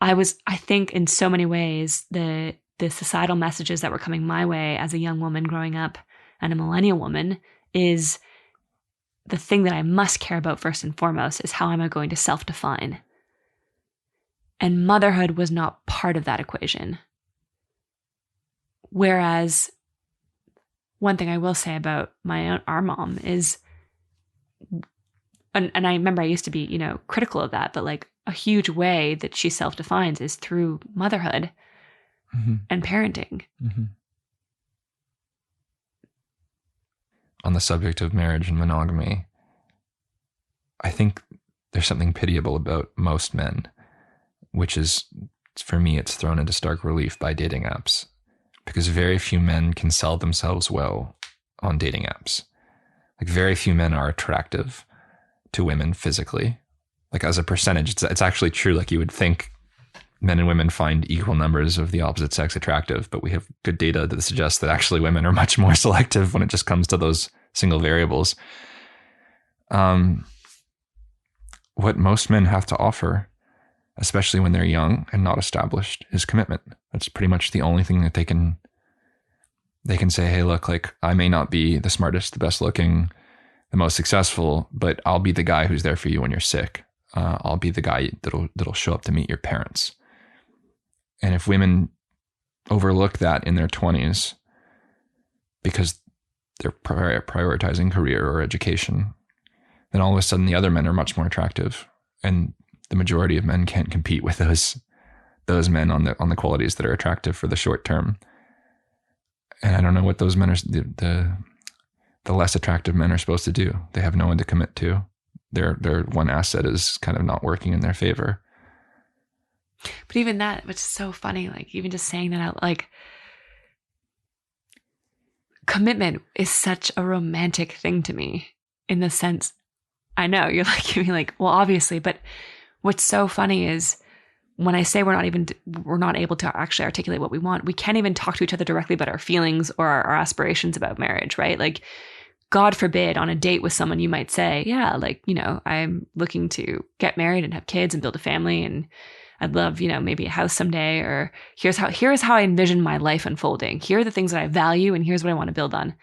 [SPEAKER 2] I think in so many ways, the societal messages that were coming my way as a young woman growing up and a millennial woman is the thing that I must care about first and foremost is how am I going to self-define? And motherhood was not part of that equation. Whereas one thing I will say about our mom is, and I remember I used to be, critical of that, but like a huge way that she self-defines is through motherhood and parenting.
[SPEAKER 3] Mm-hmm. On the subject of marriage and monogamy, I think there's something pitiable about most men, which is, for me, it's thrown into stark relief by dating apps, because very few men can sell themselves well on dating apps. Like, very few men are attractive to women physically. Like, as a percentage, it's actually true. Like, you would think men and women find equal numbers of the opposite sex attractive, but we have good data that suggests that actually women are much more selective when it just comes to those single variables. What most men have to offer, especially when they're young and not established, is commitment. That's pretty much the only thing that they can say, hey, look, like, I may not be the smartest, the best looking, the most successful, but I'll be the guy who's there for you when you're sick. I'll be the guy that'll show up to meet your parents. And if women overlook that in their 20s because they're prioritizing career or education, then all of a sudden the other men are much more attractive, and the majority of men can't compete with those men on the qualities that are attractive for the short term. And I don't know what those men are, the less attractive men are supposed to do. They have no one to commit to. Their one asset is kind of not working in their favor.
[SPEAKER 2] But even that, which is so funny, like even just saying that out, like commitment is such a romantic thing to me in the sense, I know you're like, you're like, well, obviously, but what's so funny is when I say we're not able to actually articulate what we want, we can't even talk to each other directly about our feelings or our aspirations about marriage, right? Like, God forbid, on a date with someone, you might say, yeah, like, you know, I'm looking to get married and have kids and build a family, and I'd love, you know, maybe a house someday, or here's how I envision my life unfolding. Here are the things that I value, and here's what I want to build on.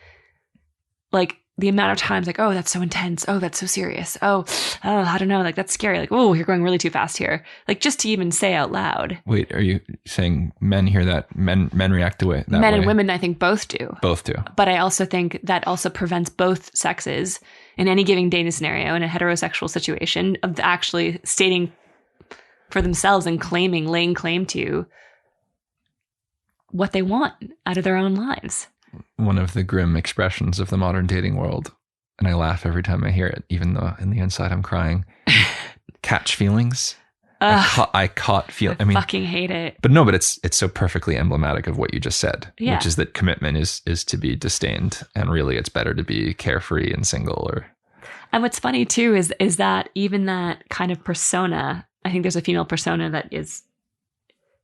[SPEAKER 2] Like, the amount of times, like, oh, that's so intense. Oh, that's so serious. Oh, I don't know. Like, that's scary. Like, oh, you're going really too fast here. Like, just to even say out loud.
[SPEAKER 3] Wait, are you saying men hear that? Men react to it that
[SPEAKER 2] men
[SPEAKER 3] way?
[SPEAKER 2] And women, I think both do.
[SPEAKER 3] Both do.
[SPEAKER 2] But I also think that also prevents both sexes in any given dating scenario in a heterosexual situation of actually stating for themselves and laying claim to what they want out of their own lives.
[SPEAKER 3] One of the grim expressions of the modern dating world, and I laugh every time I hear it, even though in the inside I'm crying. Catch feelings. I caught feel. I mean,
[SPEAKER 2] fucking hate it.
[SPEAKER 3] But no, but it's so perfectly emblematic of what you just said,
[SPEAKER 2] yeah.
[SPEAKER 3] Which is that commitment is to be disdained, and really it's better to be carefree and single.
[SPEAKER 2] And what's funny too is that even that kind of persona, I think there's a female persona that is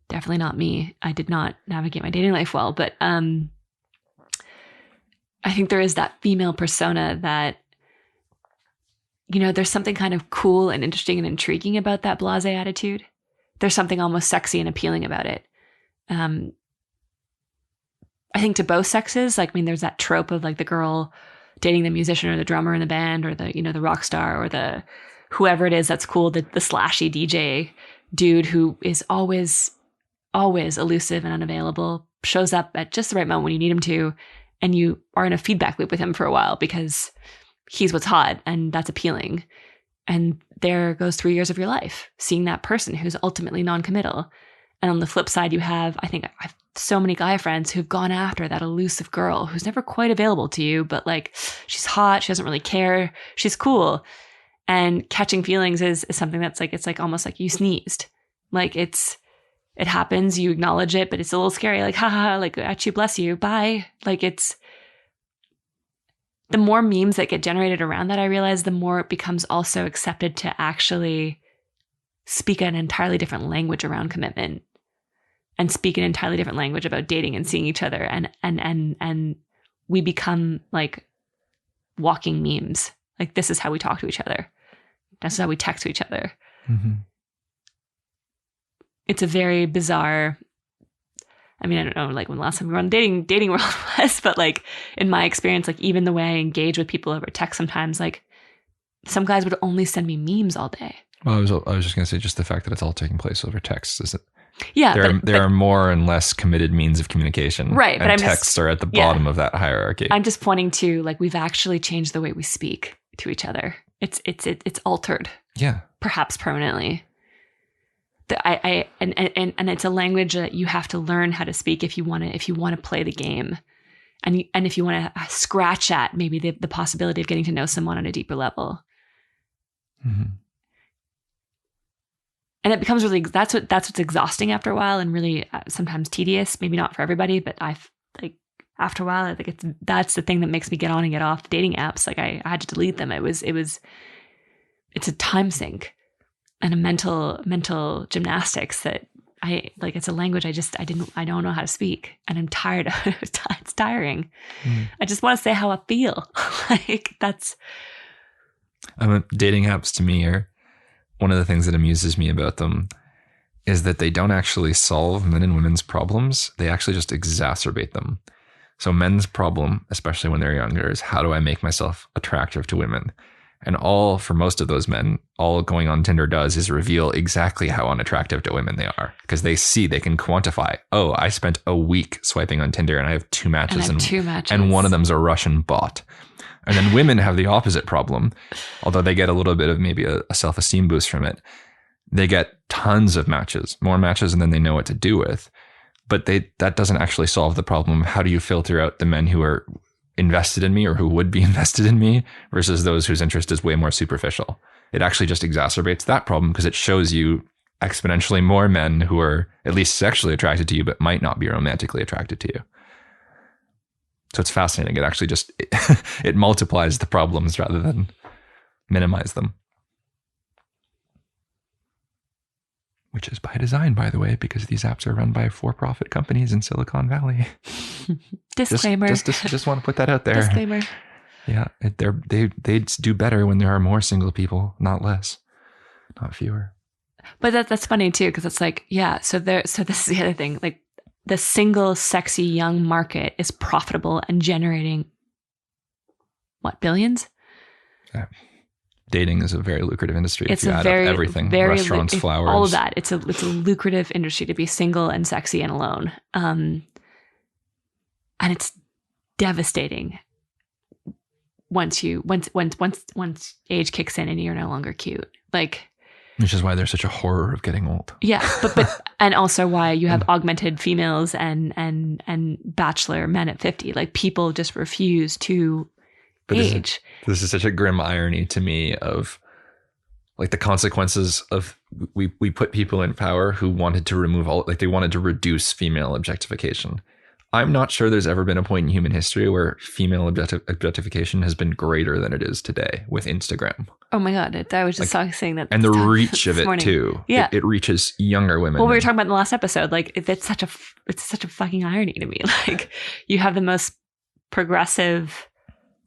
[SPEAKER 2] definitely not me. I did not navigate my dating life well, but I think there is that female persona that, you know, there's something kind of cool and interesting and intriguing about that blasé attitude. There's something almost sexy and appealing about it. I think to both sexes, like, I mean, there's that trope of like the girl dating the musician or the drummer in the band, or the, you know, the rock star, or the whoever it is that's cool, the slashy DJ dude who is always elusive and unavailable, shows up at just the right moment when you need him to, and you are in a feedback loop with him for a while because he's what's hot and that's appealing. And there goes 3 years of your life seeing that person who's ultimately non-committal. And on the flip side, you have, I think I've so many guy friends who've gone after that elusive girl who's never quite available to you, but like, she's hot, she doesn't really care, she's cool. And catching feelings is something that's like, it's like almost like you sneezed. Like it happens, you acknowledge it, but it's a little scary. Like, haha, like, at you, bless you, bye. Like, it's the more memes that get generated around that, I realize the more it becomes also accepted to actually speak an entirely different language around commitment and speak an entirely different language about dating and seeing each other. And we become like walking memes. Like, this is how we talk to each other. This is how we text to each other. Mm-hmm. It's a very bizarre, I mean, I don't know, like when the last time we were on dating world was, but like in my experience, like even the way I engage with people over text sometimes, like some guys would only send me memes all day.
[SPEAKER 3] Well, I was just going to say, just the fact that it's all taking place over text is that
[SPEAKER 2] yeah,
[SPEAKER 3] there are more and less committed means of communication,
[SPEAKER 2] right?
[SPEAKER 3] And texts are at the bottom of that hierarchy.
[SPEAKER 2] I'm just pointing to like we've actually changed the way we speak to each other. It's altered,
[SPEAKER 3] yeah, perhaps
[SPEAKER 2] permanently. And it's a language that you have to learn how to speak if you want to play the game, and if you want to scratch at maybe the possibility of getting to know someone on a deeper level. Mm-hmm. And it becomes really, that's what's exhausting after a while, and really sometimes tedious. Maybe not for everybody, but I've like after a while, I think that's the thing that makes me get on and get off dating apps. Like I had to delete them. It's a time sink and a mental gymnastics that I like. It's a language I don't know how to speak, and I'm tired of it. It's tiring. Mm. I just want to say how I feel. Like that's.
[SPEAKER 3] Dating apps to me are one of the things that amuses me about them is that they don't actually solve men and women's problems. They actually just exacerbate them. So men's problem, especially when they're younger, is how do I make myself attractive to women? And for most of those men, all going on Tinder does is reveal exactly how unattractive to women they are, because they can quantify, oh, I spent a week swiping on Tinder and I have two matches. And one of them's a Russian bot. And then women have the opposite problem, although they get a little bit of maybe a self-esteem boost from it. They get tons of matches, more matches than they know what to do with. But that doesn't actually solve the problem. How do you filter out the men who are invested in me or who would be invested in me versus those whose interest is way more superficial? It actually just exacerbates that problem because it shows you exponentially more men who are at least sexually attracted to you, but might not be romantically attracted to you. So it's fascinating. It actually just, it multiplies the problems rather than minimize them. Which is by design, by the way, because these apps are run by for-profit companies in Silicon Valley.
[SPEAKER 2] Disclaimer.
[SPEAKER 3] Just want to put that out there.
[SPEAKER 2] Disclaimer.
[SPEAKER 3] Yeah, they do better when there are more single people, not less, not fewer.
[SPEAKER 2] But that's funny too, because it's like, yeah. So this is the other thing. Like the single, sexy young market is profitable and generating what, billions?
[SPEAKER 3] Yeah. Dating is a very lucrative industry.
[SPEAKER 2] It's
[SPEAKER 3] if you add up everything, restaurants, flowers,
[SPEAKER 2] all of that. It's a lucrative industry to be single and sexy and alone. And it's devastating once age kicks in and you're no longer cute. Like,
[SPEAKER 3] which is why there's such a horror of getting old.
[SPEAKER 2] Yeah, but and also why you have augmented females and bachelor men at 50. Like people just refuse to age.
[SPEAKER 3] This is such a grim irony to me of like the consequences of we put people in power who wanted to remove they wanted to reduce female objectification. I'm not sure there's ever been a point in human history where female objectification has been greater than it is today with Instagram.
[SPEAKER 2] Oh my God. I was just saying that.
[SPEAKER 3] And the reach of it too.
[SPEAKER 2] Yeah.
[SPEAKER 3] It reaches younger women.
[SPEAKER 2] Well, we were talking about in the last episode, like it's such a fucking irony to me. Like you have the most progressive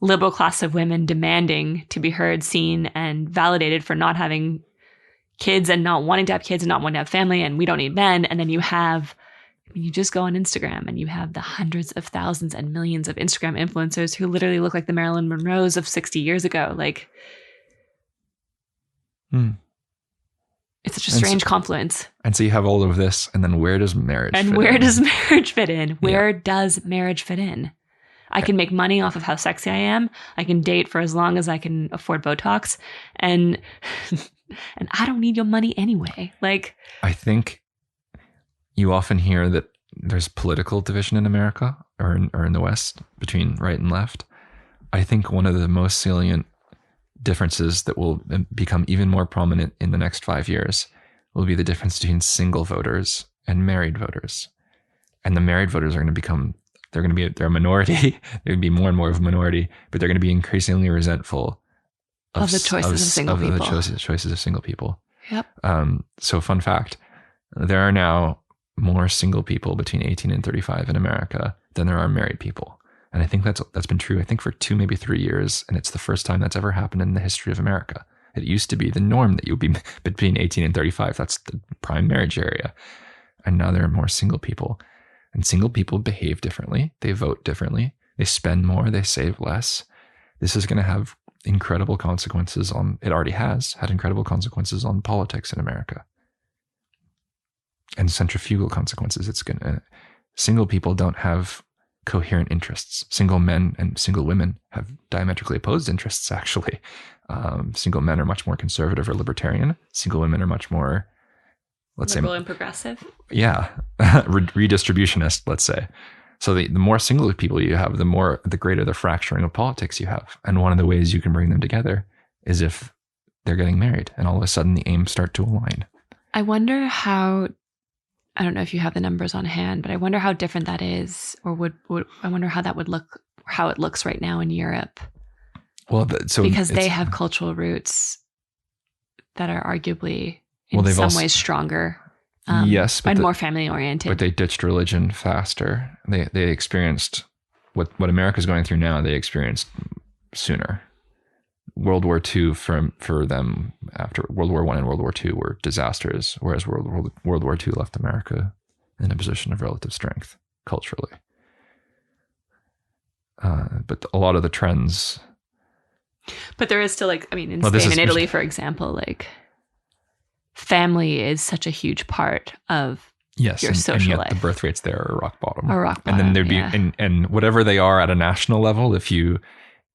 [SPEAKER 2] liberal class of women demanding to be heard, seen, and validated for not having kids and not wanting to have kids and not wanting to have family, and we don't need men. And then you just go on Instagram and you have the hundreds of thousands and millions of Instagram influencers who literally look like the Marilyn Monroes of 60 years ago. Like, it's such a strange confluence.
[SPEAKER 3] And so you have all of this, and then where does marriage fit in?
[SPEAKER 2] And where does marriage fit in? Where does marriage fit in? I can make money off of how sexy I am. I can date for as long as I can afford Botox. And I don't need your money anyway. Like,
[SPEAKER 3] I think you often hear that there's political division in America or in the West between right and left. I think one of the most salient differences that will become even more prominent in the next 5 years will be the difference between single voters and married voters. And the married voters are going to become, they're a minority. They're going to be more and more of a minority, but they're going to be increasingly resentful
[SPEAKER 2] of the choices of single people.
[SPEAKER 3] The choices of single people.
[SPEAKER 2] Yep.
[SPEAKER 3] So fun fact, there are now more single people between 18 and 35 in America than there are married people. And I think that's been true, I think, for 2, maybe 3 years. And it's the first time that's ever happened in the history of America. It used to be the norm that you would be between 18 and 35. That's the prime marriage area. And now there are more single people. And single people behave differently. They vote differently. They spend more. They save less. This is going to have incredible consequences it already has had incredible consequences on politics in America. And centrifugal consequences. Single people don't have coherent interests. Single men and single women have diametrically opposed interests, actually. Single men are much more conservative or libertarian. Single women are much more,
[SPEAKER 2] liberal and progressive.
[SPEAKER 3] Yeah. Redistributionist, let's say. So the more single people you have, the greater the fracturing of politics you have. And one of the ways you can bring them together is if they're getting married and all of a sudden the aims start to align.
[SPEAKER 2] I wonder how, I don't know if you have the numbers on hand, but I wonder how different that is, or I wonder how that would look, how it looks right now in Europe.
[SPEAKER 3] Well,
[SPEAKER 2] because they have cultural roots that are arguably in some ways stronger.
[SPEAKER 3] Yes,
[SPEAKER 2] and more family oriented.
[SPEAKER 3] But they ditched religion faster. They experienced what America's going through now. They experienced sooner. World War II for them after World War I and World War II were disasters, whereas World War II left America in a position of relative strength culturally. But a lot of the trends.
[SPEAKER 2] But there is still in Spain and Italy, for example, family is such a huge part of your social
[SPEAKER 3] and yet
[SPEAKER 2] life.
[SPEAKER 3] The birth rates there are rock bottom.
[SPEAKER 2] And
[SPEAKER 3] then there'd be and whatever they are at a national level, if you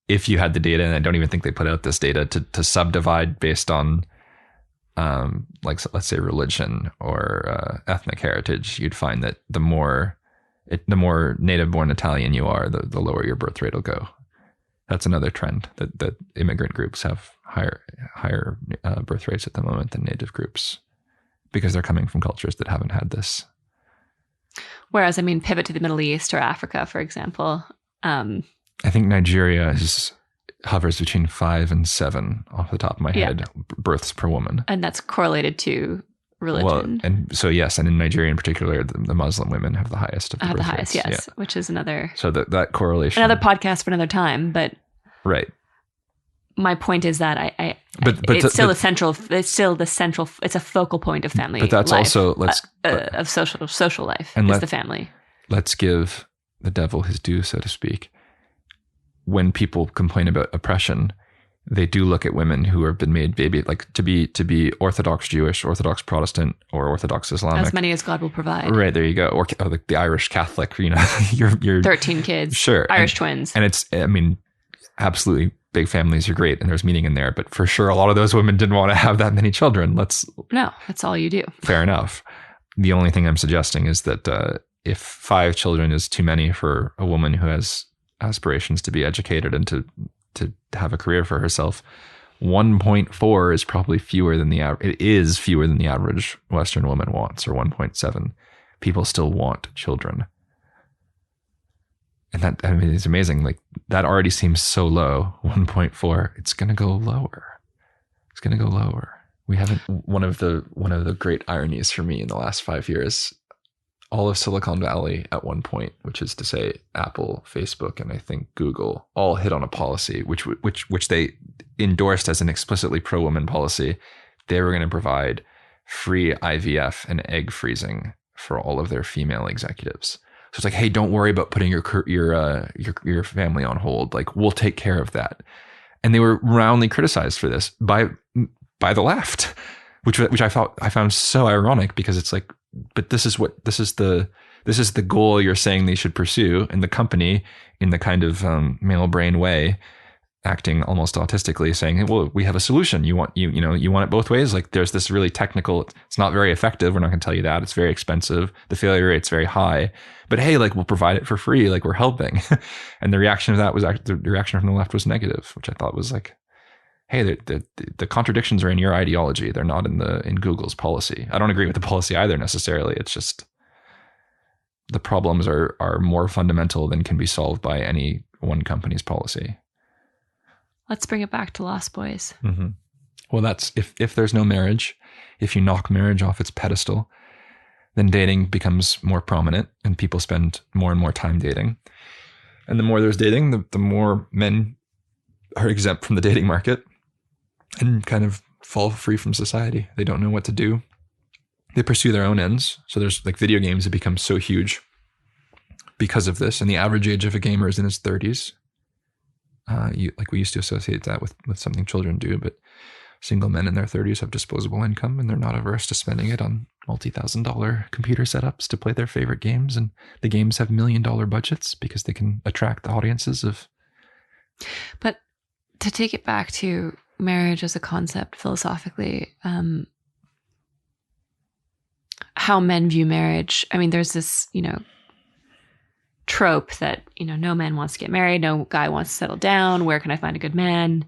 [SPEAKER 3] had the data, and I don't even think they put out this data to subdivide based on like let's say religion or ethnic heritage, you'd find that the more native-born Italian you are, the lower your birth rate will go. That's another trend that immigrant groups have higher birth rates at the moment than native groups because they're coming from cultures that haven't had this.
[SPEAKER 2] Whereas, I mean, pivot to the Middle East or Africa, for example.
[SPEAKER 3] I think Nigeria hovers between 5 and 7 off the top of my head, births per woman.
[SPEAKER 2] And that's correlated to religion.
[SPEAKER 3] Well, and so yes, and in Nigeria in particular, the Muslim women have the highest of the birth
[SPEAKER 2] the highest,
[SPEAKER 3] rates.
[SPEAKER 2] yes, which is another.
[SPEAKER 3] So that correlation.
[SPEAKER 2] Another podcast for another time, but
[SPEAKER 3] right.
[SPEAKER 2] My point is that it's still essential. It's still the central. It's a focal point of family.
[SPEAKER 3] But that's
[SPEAKER 2] life,
[SPEAKER 3] also
[SPEAKER 2] of social life.
[SPEAKER 3] And
[SPEAKER 2] is the family.
[SPEAKER 3] Let's give the devil his due, so to speak. When people complain about oppression, they do look at women who have been made baby, like to be Orthodox Jewish, Orthodox Protestant, or Orthodox Islamic.
[SPEAKER 2] As many as God will provide.
[SPEAKER 3] Right, there you go. Or like the Irish Catholic, you're
[SPEAKER 2] 13 kids.
[SPEAKER 3] Sure.
[SPEAKER 2] Irish twins.
[SPEAKER 3] And it's, I mean, absolutely big families are great and there's meaning in there, but for sure a lot of those women didn't want to have that many children.
[SPEAKER 2] No, that's all you do.
[SPEAKER 3] Fair enough. The only thing I'm suggesting is that if 5 children is too many for a woman who has aspirations to be educated and to have a career for herself, 1.4 is probably fewer than the average. It is fewer than the average Western woman wants, or 1.7. People still want children. And that, I mean, it's amazing. Like that already seems so low. 1.4. It's going to go lower. It's going to go lower. We haven't, one of the great ironies for me in the last 5 years, all of Silicon Valley at one point, which is to say Apple, Facebook, and I think Google all hit on a policy which they endorsed as an explicitly pro-woman policy. They were going to provide free IVF and egg freezing for all of their female executives. So it's like, hey, don't worry about putting your family on hold. Like, we'll take care of that. And they were roundly criticized for this by the left, which I found so ironic, because it's like, but this is the goal you're saying they should pursue, and the company, in the kind of male brain way, acting almost autistically, saying, hey, well, we have a solution. You want it both ways. Like, there's this really technical, it's not very effective. We're not going to tell you that. It's very expensive. The failure rate's very high, but hey, like, we'll provide it for free. Like, we're helping. And the reaction of that was the reaction from the left was negative, which I thought was like, hey, the contradictions are in your ideology. They're not in Google's policy. I don't agree with the policy either necessarily. It's just the problems are more fundamental than can be solved by any one company's policy.
[SPEAKER 2] Let's bring it back to Lost Boys.
[SPEAKER 3] Mm-hmm. Well, that's if there's no marriage, if you knock marriage off its pedestal, then dating becomes more prominent and people spend more and more time dating. And the more there's dating, the more men are exempt from the dating market and kind of fall free from society. They don't know what to do. They pursue their own ends. So there's like video games have become so huge because of this. And the average age of a gamer is in his 30s. We used to associate that with something children do, but single men in their 30s have disposable income and they're not averse to spending it on multi-$1,000 computer setups to play their favorite games. And the games have $1 million budgets because they can attract the audiences of.
[SPEAKER 2] But to take it back to marriage as a concept philosophically, how men view marriage. I mean, there's this, trope that, no man wants to get married, no guy wants to settle down. Where can I find a good man?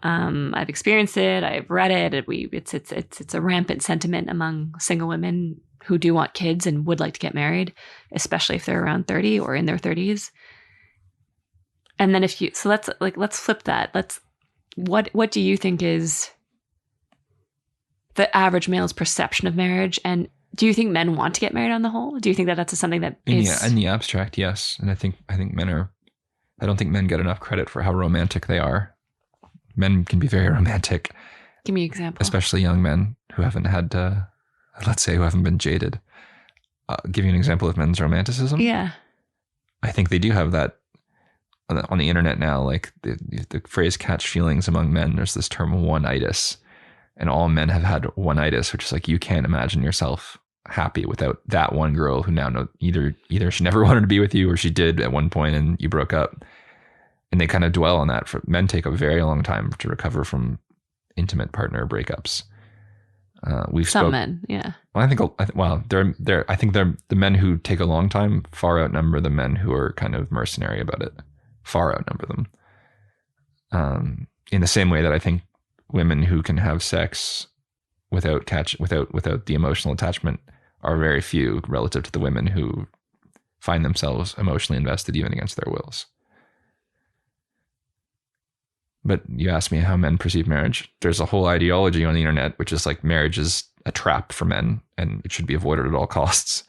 [SPEAKER 2] I've experienced it. I've read it. It's a rampant sentiment among single women who do want kids and would like to get married, especially if they're around 30 or in their 30s. And then let's flip that. What do you think is the average male's perception of marriage? And do you think men want to get married on the whole? Do you think that that's something that is...
[SPEAKER 3] In the abstract, yes. And I think men I don't think men get enough credit for how romantic they are. Men can be very romantic.
[SPEAKER 2] Give me an example.
[SPEAKER 3] Especially young men who haven't had, who haven't been jaded. Give you an example of men's romanticism?
[SPEAKER 2] Yeah.
[SPEAKER 3] I think they do have that on the internet now. Like the phrase catch feelings among men, there's this term one-itis. And all men have had one-itis, which is like, you can't imagine yourself happy without that one girl who now know either she never wanted to be with you or she did at one point and you broke up. And they kind of dwell on that. Men take a very long time to recover from intimate partner breakups.
[SPEAKER 2] Some men, yeah.
[SPEAKER 3] Well, I think they're the men who take a long time far outnumber the men who are kind of mercenary about it. Far outnumber them. In the same way that I think women who can have sex without the emotional attachment are very few relative to the women who find themselves emotionally invested even against their wills. But you asked me how men perceive marriage. There's a whole ideology on the internet, which is like marriage is a trap for men and it should be avoided at all costs.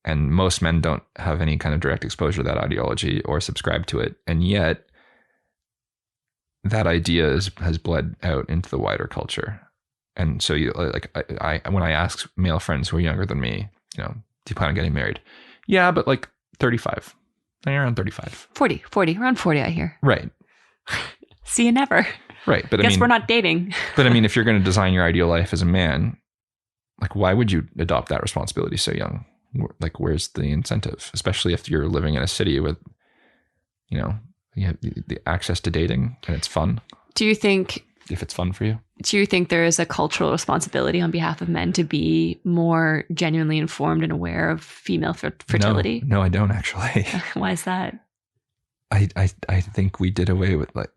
[SPEAKER 3] And most men don't have any kind of direct exposure to that ideology or subscribe to it. And yet that idea has bled out into the wider culture. And so when I ask male friends who are younger than me, do you plan on getting married? Yeah, but like 35. Around 35.
[SPEAKER 2] 40, around 40, I hear.
[SPEAKER 3] Right.
[SPEAKER 2] See you never.
[SPEAKER 3] Right. But
[SPEAKER 2] Guess we're not dating.
[SPEAKER 3] But I mean, if you're going to design your ideal life as a man, like, why would you adopt that responsibility so young? Like, where's the incentive? Especially if you're living in a city with, you have the access to dating and it's fun.
[SPEAKER 2] Do you think...
[SPEAKER 3] If it's fun for you.
[SPEAKER 2] Do you think there is a cultural responsibility on behalf of men to be more genuinely informed and aware of female fertility?
[SPEAKER 3] No, I don't actually.
[SPEAKER 2] Why is that?
[SPEAKER 3] I think we did away with like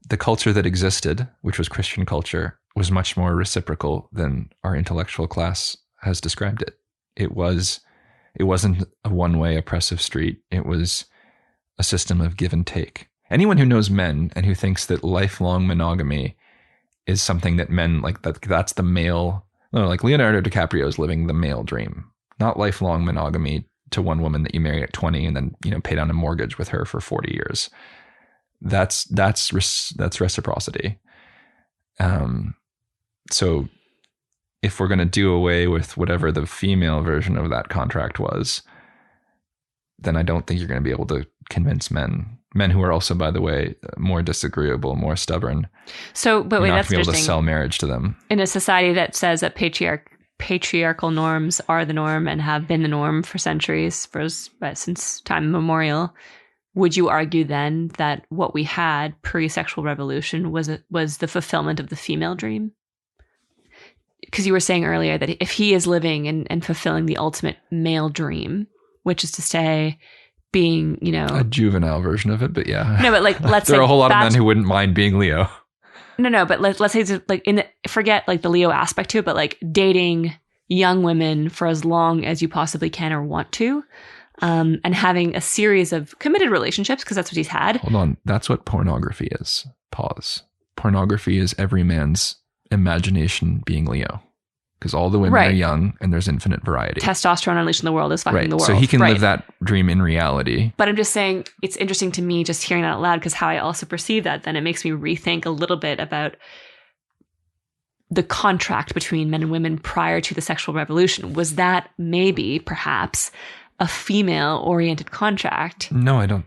[SPEAKER 3] the culture that existed, which was Christian culture, was much more reciprocal than our intellectual class has described it. It wasn't a one-way oppressive street. It was a system of give and take. Anyone who knows men and who thinks that lifelong monogamy is something that men like that's the male, like Leonardo DiCaprio is living the male dream, not lifelong monogamy to one woman that you marry at 20 and then, pay down a mortgage with her for 40 years. That's reciprocity. So if we're going to do away with whatever the female version of that contract was, then I don't think you're going to be able to convince men who are also, by the way, more disagreeable, more stubborn.
[SPEAKER 2] So, but wait,
[SPEAKER 3] not
[SPEAKER 2] that's
[SPEAKER 3] to be able to
[SPEAKER 2] interesting.
[SPEAKER 3] sell marriage to them.
[SPEAKER 2] In a society that says that patriarchal norms are the norm and have been the norm for centuries, since time immemorial, would you argue then that what we had pre-sexual revolution was the fulfillment of the female dream? Because you were saying earlier that if he is living and fulfilling the ultimate male dream, which is to say, being,
[SPEAKER 3] a juvenile version of it, but yeah.
[SPEAKER 2] No, but like, let's say
[SPEAKER 3] there are a whole lot of men who wouldn't mind being Leo.
[SPEAKER 2] No, but let's say it's like forget like the Leo aspect to it, but like dating young women for as long as you possibly can or want to, and having a series of committed relationships, because that's what he's had.
[SPEAKER 3] Hold on, that's what pornography is. Pause. Pornography is every man's imagination being Leo. Because all the women are young and there's infinite variety.
[SPEAKER 2] Testosterone unleashed in the world is fucking the world.
[SPEAKER 3] So he can live that dream in reality.
[SPEAKER 2] But I'm just saying, it's interesting to me just hearing that out loud, because how I also perceive that, then it makes me rethink a little bit about the contract between men and women prior to the sexual revolution. Was that maybe, perhaps, a female-oriented contract?
[SPEAKER 3] No, I don't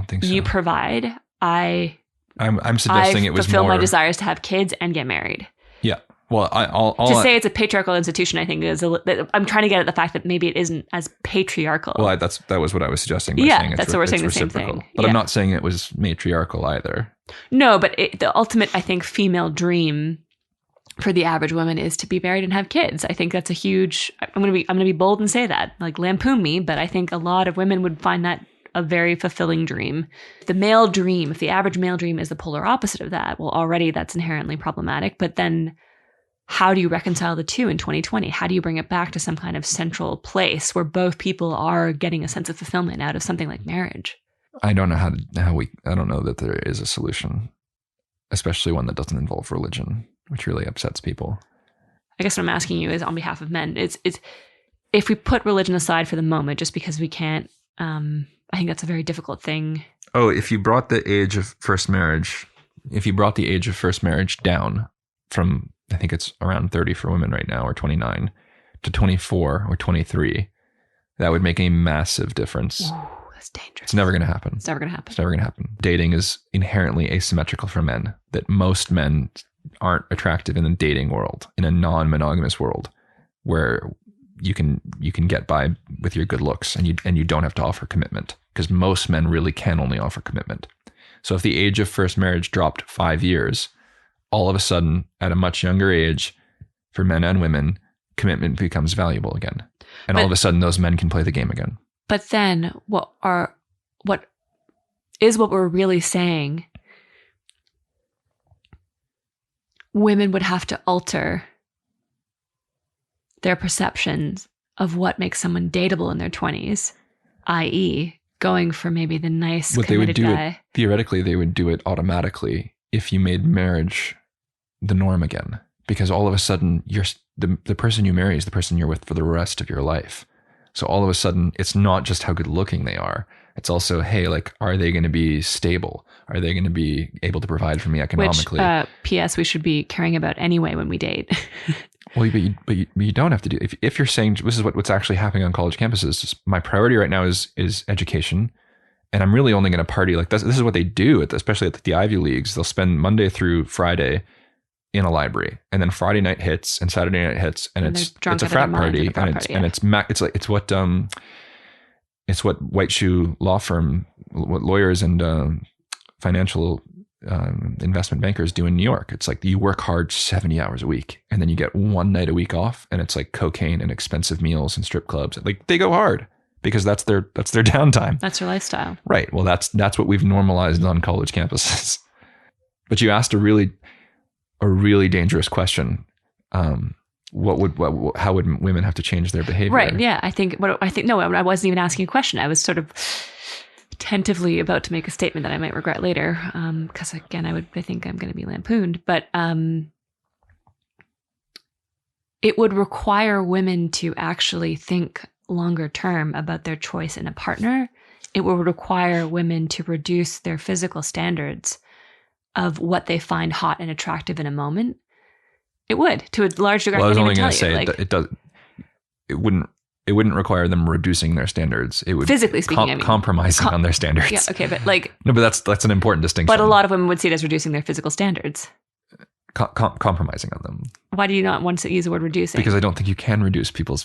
[SPEAKER 3] think so.
[SPEAKER 2] You provide, I'm
[SPEAKER 3] suggesting it was
[SPEAKER 2] fulfill
[SPEAKER 3] more...
[SPEAKER 2] my desires to have kids and get married.
[SPEAKER 3] Yeah. Well,
[SPEAKER 2] say it's a patriarchal institution, I think I'm trying to get at the fact that maybe it isn't as patriarchal.
[SPEAKER 3] Well, that was what I was suggesting.
[SPEAKER 2] That's what we're saying. The same thing.
[SPEAKER 3] But I'm not saying it was matriarchal either.
[SPEAKER 2] No, but the ultimate, I think, female dream for the average woman is to be married and have kids. I think that's a huge. I'm gonna be bold and say that, like, lampoon me, but I think a lot of women would find that a very fulfilling dream. The male dream, if the average male dream is the polar opposite of that, well, already that's inherently problematic. But then, how do you reconcile the two in 2020? How do you bring it back to some kind of central place where both people are getting a sense of fulfillment out of something like marriage?
[SPEAKER 3] I don't know I don't know that there is a solution, especially one that doesn't involve religion, which really upsets people.
[SPEAKER 2] I guess what I'm asking you is on behalf of men. It's if we put religion aside for the moment, just because we can't, I think that's a very difficult thing.
[SPEAKER 3] Oh, if you brought the age of first marriage down from, I think it's around 30 for women right now, or 29, to 24 or 23, that would make a massive difference.
[SPEAKER 2] Ooh, that's dangerous.
[SPEAKER 3] It's never going to happen.
[SPEAKER 2] It's never going to happen.
[SPEAKER 3] It's never going to happen. Dating is inherently asymmetrical for men, that most men aren't attractive in the dating world, in a non-monogamous world where you can get by with your good looks and you don't have to offer commitment, because most men really can only offer commitment. So if the age of first marriage dropped 5 years, all of a sudden, at a much younger age, for men and women, commitment becomes valuable again. And all of a sudden those men can play the game again.
[SPEAKER 2] But then what we're really saying, women would have to alter their perceptions of what makes someone dateable in their 20s, i.e., going for maybe the nice committed guy.
[SPEAKER 3] Theoretically, they would do it automatically if you made marriage the norm again. Because all of a sudden, the person you marry is the person you're with for the rest of your life. So all of a sudden, it's not just how good looking they are. It's also, hey, like, are they going to be stable? Are they going to be able to provide for me economically?
[SPEAKER 2] Which, P.S., we should be caring about anyway when we date.
[SPEAKER 3] Well, but you don't have to do. If you're saying this is what's actually happening on college campuses, my priority right now is education, and I'm really only going to party like this. This is what they do, especially at the Ivy Leagues. They'll spend Monday through Friday in a library, and then Friday night hits and Saturday night hits, and it's a frat party, it's what white shoe law firm, what lawyers and financial investment bankers do in New York. It's like you work hard 70 hours a week, and then you get one night a week off, and it's like cocaine and expensive meals and strip clubs. Like they go hard because that's their downtime.
[SPEAKER 2] That's their lifestyle.
[SPEAKER 3] Right. Well, that's what we've normalized on college campuses. But you asked a really dangerous question. How would women have to change their behavior?
[SPEAKER 2] Right. Yeah. No, I wasn't even asking a question. I was sort of tentatively about to make a statement that I might regret later. Because again, I think I'm going to be lampooned, but, it would require women to actually think longer term about their choice in a partner. It would require women to reduce their physical standards of what they find hot and attractive in a moment. It would, to a large degree.
[SPEAKER 3] Well, I was only going to say that it wouldn't require them reducing their standards. It would,
[SPEAKER 2] physically speaking,
[SPEAKER 3] compromising on their standards.
[SPEAKER 2] Yeah, okay, but
[SPEAKER 3] no, but that's an important distinction.
[SPEAKER 2] But a lot of women would see it as reducing their physical standards.
[SPEAKER 3] Compromising on them.
[SPEAKER 2] Why do you not want to use the word reducing?
[SPEAKER 3] Because I don't think you can reduce people's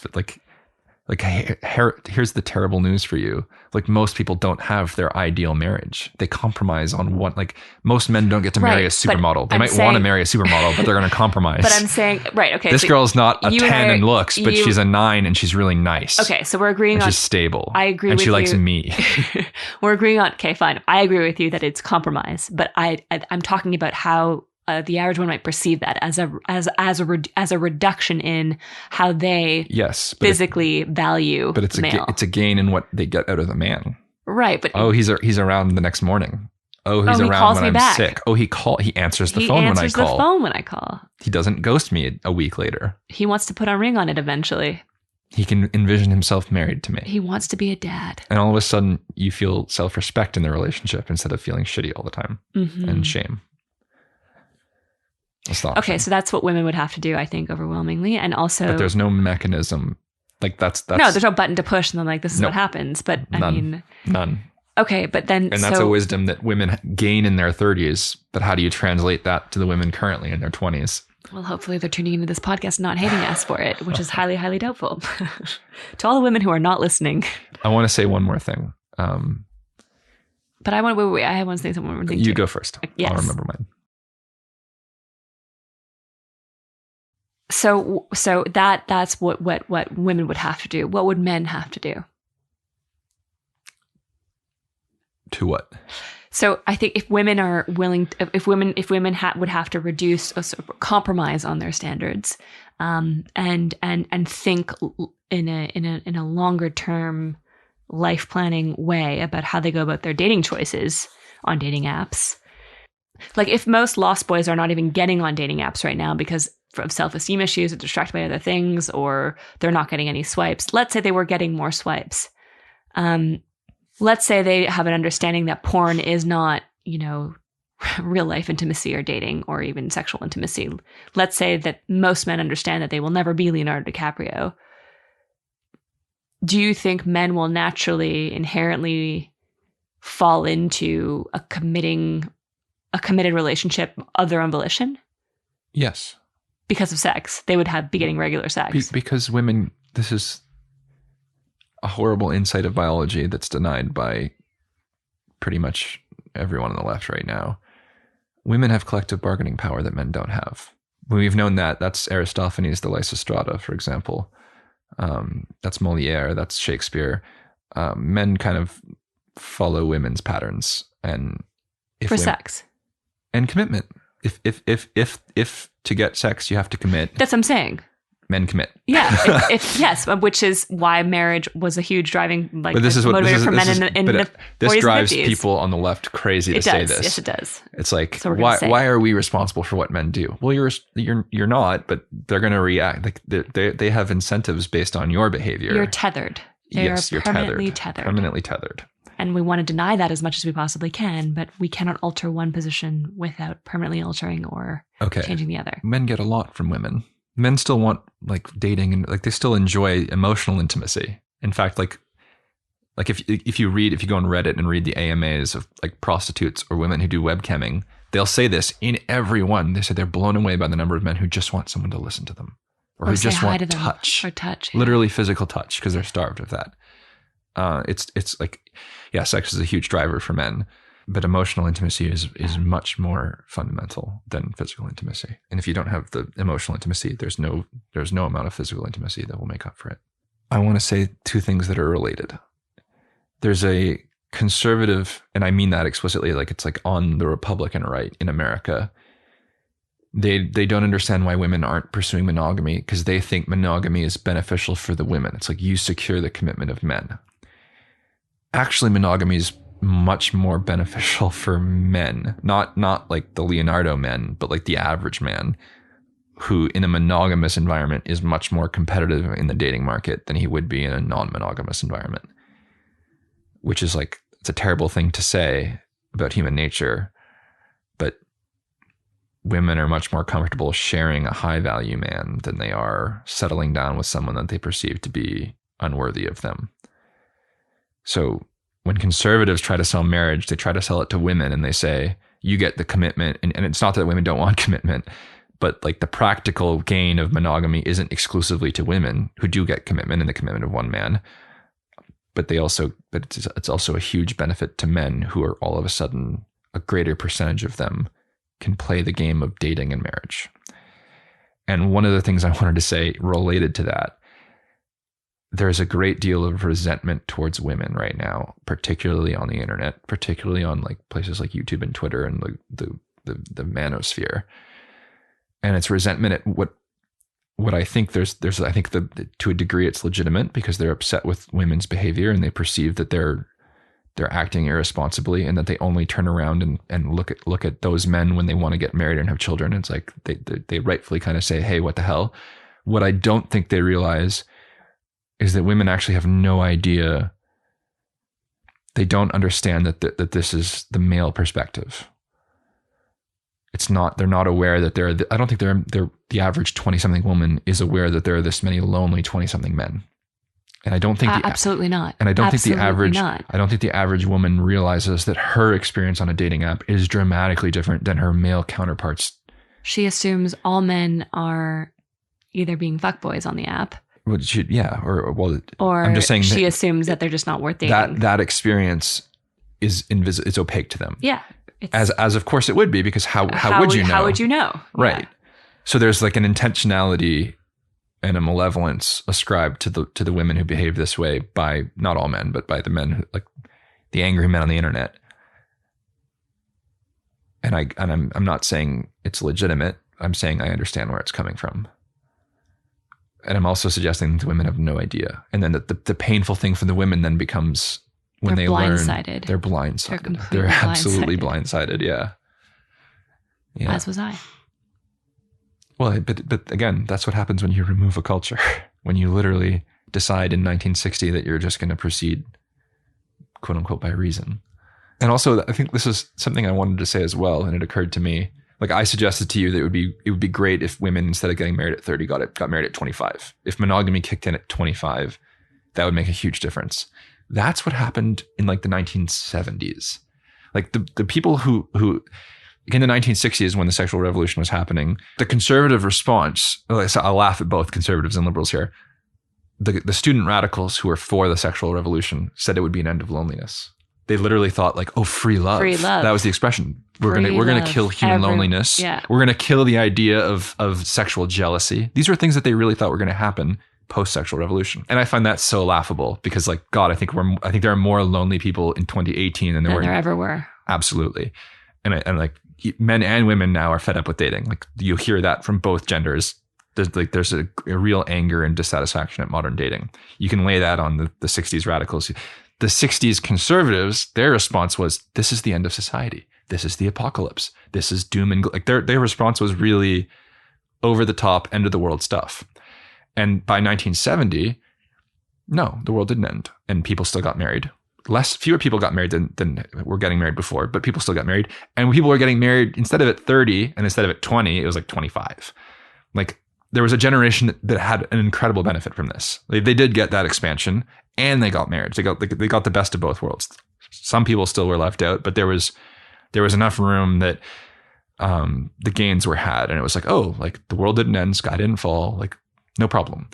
[SPEAKER 3] here's the terrible news for you. Like most people don't have their ideal marriage. They compromise on one. Like most men don't get to marry a supermodel. They might want to marry a supermodel, but they're going to compromise.
[SPEAKER 2] But I'm saying, right, okay.
[SPEAKER 3] This girl's not a 10 in looks, but she's a 9 and she's really nice.
[SPEAKER 2] Okay, so we're agreeing on.
[SPEAKER 3] She's stable.
[SPEAKER 2] I agree with you.
[SPEAKER 3] And she likes me.
[SPEAKER 2] We're agreeing on, okay, fine. I agree with you that it's compromise, but I'm talking about how the average one might perceive that as a reduction in how they physically value.
[SPEAKER 3] But it's a gain in what they get out of the man.
[SPEAKER 2] Right, but
[SPEAKER 3] he's around the next morning. He's around when I'm sick. He answers the phone when I call. He answers the
[SPEAKER 2] phone when I call.
[SPEAKER 3] He doesn't ghost me a week later.
[SPEAKER 2] He wants to put a ring on it eventually.
[SPEAKER 3] He can envision himself married to me.
[SPEAKER 2] He wants to be a dad.
[SPEAKER 3] And all of a sudden, you feel self-respect in the relationship instead of feeling shitty all the time and shame.
[SPEAKER 2] Okay, so that's what women would have to do, I think, overwhelmingly, and also.
[SPEAKER 3] But there's no mechanism, like that's.
[SPEAKER 2] No, there's no button to push, and then like this is what happens. But I mean,
[SPEAKER 3] none.
[SPEAKER 2] Okay, but then
[SPEAKER 3] and that's a wisdom that women gain in their 30s. But how do you translate that to the women currently in their 20s?
[SPEAKER 2] Well, hopefully they're tuning into this podcast, not hating us for it, which is highly, highly doubtful. To all the women who are not listening,
[SPEAKER 3] I want to say one more thing.
[SPEAKER 2] But I want to I want to say something more thing.
[SPEAKER 3] You go first.
[SPEAKER 2] Yes.
[SPEAKER 3] I'll remember mine.
[SPEAKER 2] So that's what women would have to do. What would men have to do?
[SPEAKER 3] To what?
[SPEAKER 2] So I think if women are willing, if women would have to reduce or sort of compromise on their standards, and think in a longer term life planning way about how they go about their dating choices on dating apps. Like if most lost boys are not even getting on dating apps right now because of self-esteem issues or distracted by other things, or they're not getting any swipes. Let's say they were getting more swipes. Let's say they have an understanding that porn is not, real life intimacy or dating or even sexual intimacy. Let's say that most men understand that they will never be Leonardo DiCaprio. Do you think men will naturally, inherently fall into a committed relationship of their own volition?
[SPEAKER 3] Yes.
[SPEAKER 2] Because of sex. They would be getting regular sex.
[SPEAKER 3] Because women, this is a horrible insight of biology that's denied by pretty much everyone on the left right now. Women have collective bargaining power that men don't have. we've known that. That's Aristophanes, the Lysistrata, for example. That's Moliere, that's Shakespeare. Men kind of follow women's patterns and
[SPEAKER 2] sex
[SPEAKER 3] and commitment. If to get sex you have to commit.
[SPEAKER 2] That's what I'm saying.
[SPEAKER 3] Men commit.
[SPEAKER 2] Yeah. Yes, which is why marriage was a huge driving motivator for men in the 40s
[SPEAKER 3] this drives
[SPEAKER 2] and 50s.
[SPEAKER 3] People on the left crazy to say this.
[SPEAKER 2] Yes, it does.
[SPEAKER 3] It's like, why are we responsible for what men do? Well, you're not, but they're going to react. Like they have incentives based on your behavior.
[SPEAKER 2] You're tethered. You're permanently tethered.
[SPEAKER 3] Permanently tethered.
[SPEAKER 2] And we want to deny that as much as we possibly can, but we cannot alter one position without permanently altering or changing the other.
[SPEAKER 3] Men get a lot from women. Men still want like dating and like they still enjoy emotional intimacy. In fact, like if you go on Reddit and read the AMAs of like prostitutes or women who do webcamming, they'll say this in every one. They say they're blown away by the number of men who just want someone to listen to them or who just want touch,
[SPEAKER 2] or touch,
[SPEAKER 3] literally physical touch because they're starved of that. It's like, yeah, sex is a huge driver for men. But emotional intimacy is much more fundamental than physical intimacy. And if you don't have the emotional intimacy, there's no amount of physical intimacy that will make up for it. I want to say two things that are related. There's a conservative, and I mean that explicitly, like it's like on the Republican right in America. They don't understand why women aren't pursuing monogamy because they think monogamy is beneficial for the women. It's like you secure the commitment of men. Actually, monogamy is much more beneficial for men, not like the Leonardo men, but like the average man who in a monogamous environment is much more competitive in the dating market than he would be in a non-monogamous environment, which is like, it's a terrible thing to say about human nature, but women are much more comfortable sharing a high value man than they are settling down with someone that they perceive to be unworthy of them. So when conservatives try to sell marriage, they try to sell it to women and they say, you get the commitment. And it's not that women don't want commitment, but like the practical gain of monogamy isn't exclusively to women who do get commitment and the commitment of one man. But it's also a huge benefit to men who are all of a sudden a greater percentage of them can play the game of dating and marriage. And one of the things I wanted to say related to that, there's a great deal of resentment towards women right now, particularly on the internet, particularly on like places like YouTube and Twitter and the manosphere. And it's resentment at what I think I think to a degree it's legitimate because they're upset with women's behavior and they perceive that they're acting irresponsibly and that they only turn around and look at those men when they want to get married and have children. It's like they rightfully kind of say, hey, what the hell? What I don't think they realize is that women actually have no idea. They don't understand that this is the male perspective. They're not aware that I don't think the average 20-something woman is aware that there are this many lonely 20-something men. And I don't think
[SPEAKER 2] absolutely not.
[SPEAKER 3] And I don't
[SPEAKER 2] absolutely
[SPEAKER 3] think the average woman realizes that her experience on a dating app is dramatically different than her male counterparts.
[SPEAKER 2] She assumes all men are either being fuckboys on the app.
[SPEAKER 3] Or I'm just saying
[SPEAKER 2] she assumes that they're just not worth dating.
[SPEAKER 3] That experience is it's opaque to them.
[SPEAKER 2] Yeah.
[SPEAKER 3] As of course it would be, because how would you know?
[SPEAKER 2] How would you know?
[SPEAKER 3] Right.
[SPEAKER 2] Yeah.
[SPEAKER 3] So there's like an intentionality and a malevolence ascribed to the women who behave this way by not all men, but by the men like the angry men on the internet. And I'm not saying it's legitimate. I'm saying I understand where it's coming from. And I'm also suggesting that the women have no idea. And then the painful thing for the women then becomes when they learn, they're blindsided. They're absolutely blindsided. Yeah.
[SPEAKER 2] As was I.
[SPEAKER 3] Well, but again, that's what happens when you remove a culture, when you literally decide in 1960 that you're just going to proceed, quote unquote, by reason. And also, I think this is something I wanted to say as well. And it occurred to me, like I suggested to you that it would be great if women, instead of getting married at 30, got married at 25. If monogamy kicked in at 25, that would make a huge difference. That's what happened in like the 1970s. Like the people who in the 1960s, when the sexual revolution was happening, the conservative response, I'll laugh at both conservatives and liberals here. The student radicals who were for the sexual revolution said it would be an end of loneliness. They literally thought like, oh, free love.
[SPEAKER 2] Free love.
[SPEAKER 3] That was the expression. We're
[SPEAKER 2] Free
[SPEAKER 3] gonna
[SPEAKER 2] love.
[SPEAKER 3] kill human loneliness.
[SPEAKER 2] Yeah.
[SPEAKER 3] We're gonna kill the idea of sexual jealousy. These were things that they really thought were gonna happen post-sexual revolution. And I find that so laughable because like, God, I think there are more lonely people in 2018 than there
[SPEAKER 2] ever were.
[SPEAKER 3] Absolutely. And like men and women now are fed up with dating. Like you hear that from both genders. There's a real anger and dissatisfaction at modern dating. You can lay that on the 60s radicals. The 60s conservatives, their response was, this is the end of society. This is the apocalypse. This is doom and like their response was really over the top, end of the world stuff. And by 1970, no, the world didn't end, and people still got married. Fewer people got married than were getting married before, but people still got married. And people were getting married instead of at 30 and instead of at 20, it was like 25. Like there was a generation that had an incredible benefit from this. They did get that expansion, and they got married. They got the best of both worlds. Some people still were left out, but there was enough room that the gains were had, and it was like, oh, like the world didn't end, sky didn't fall, like no problem.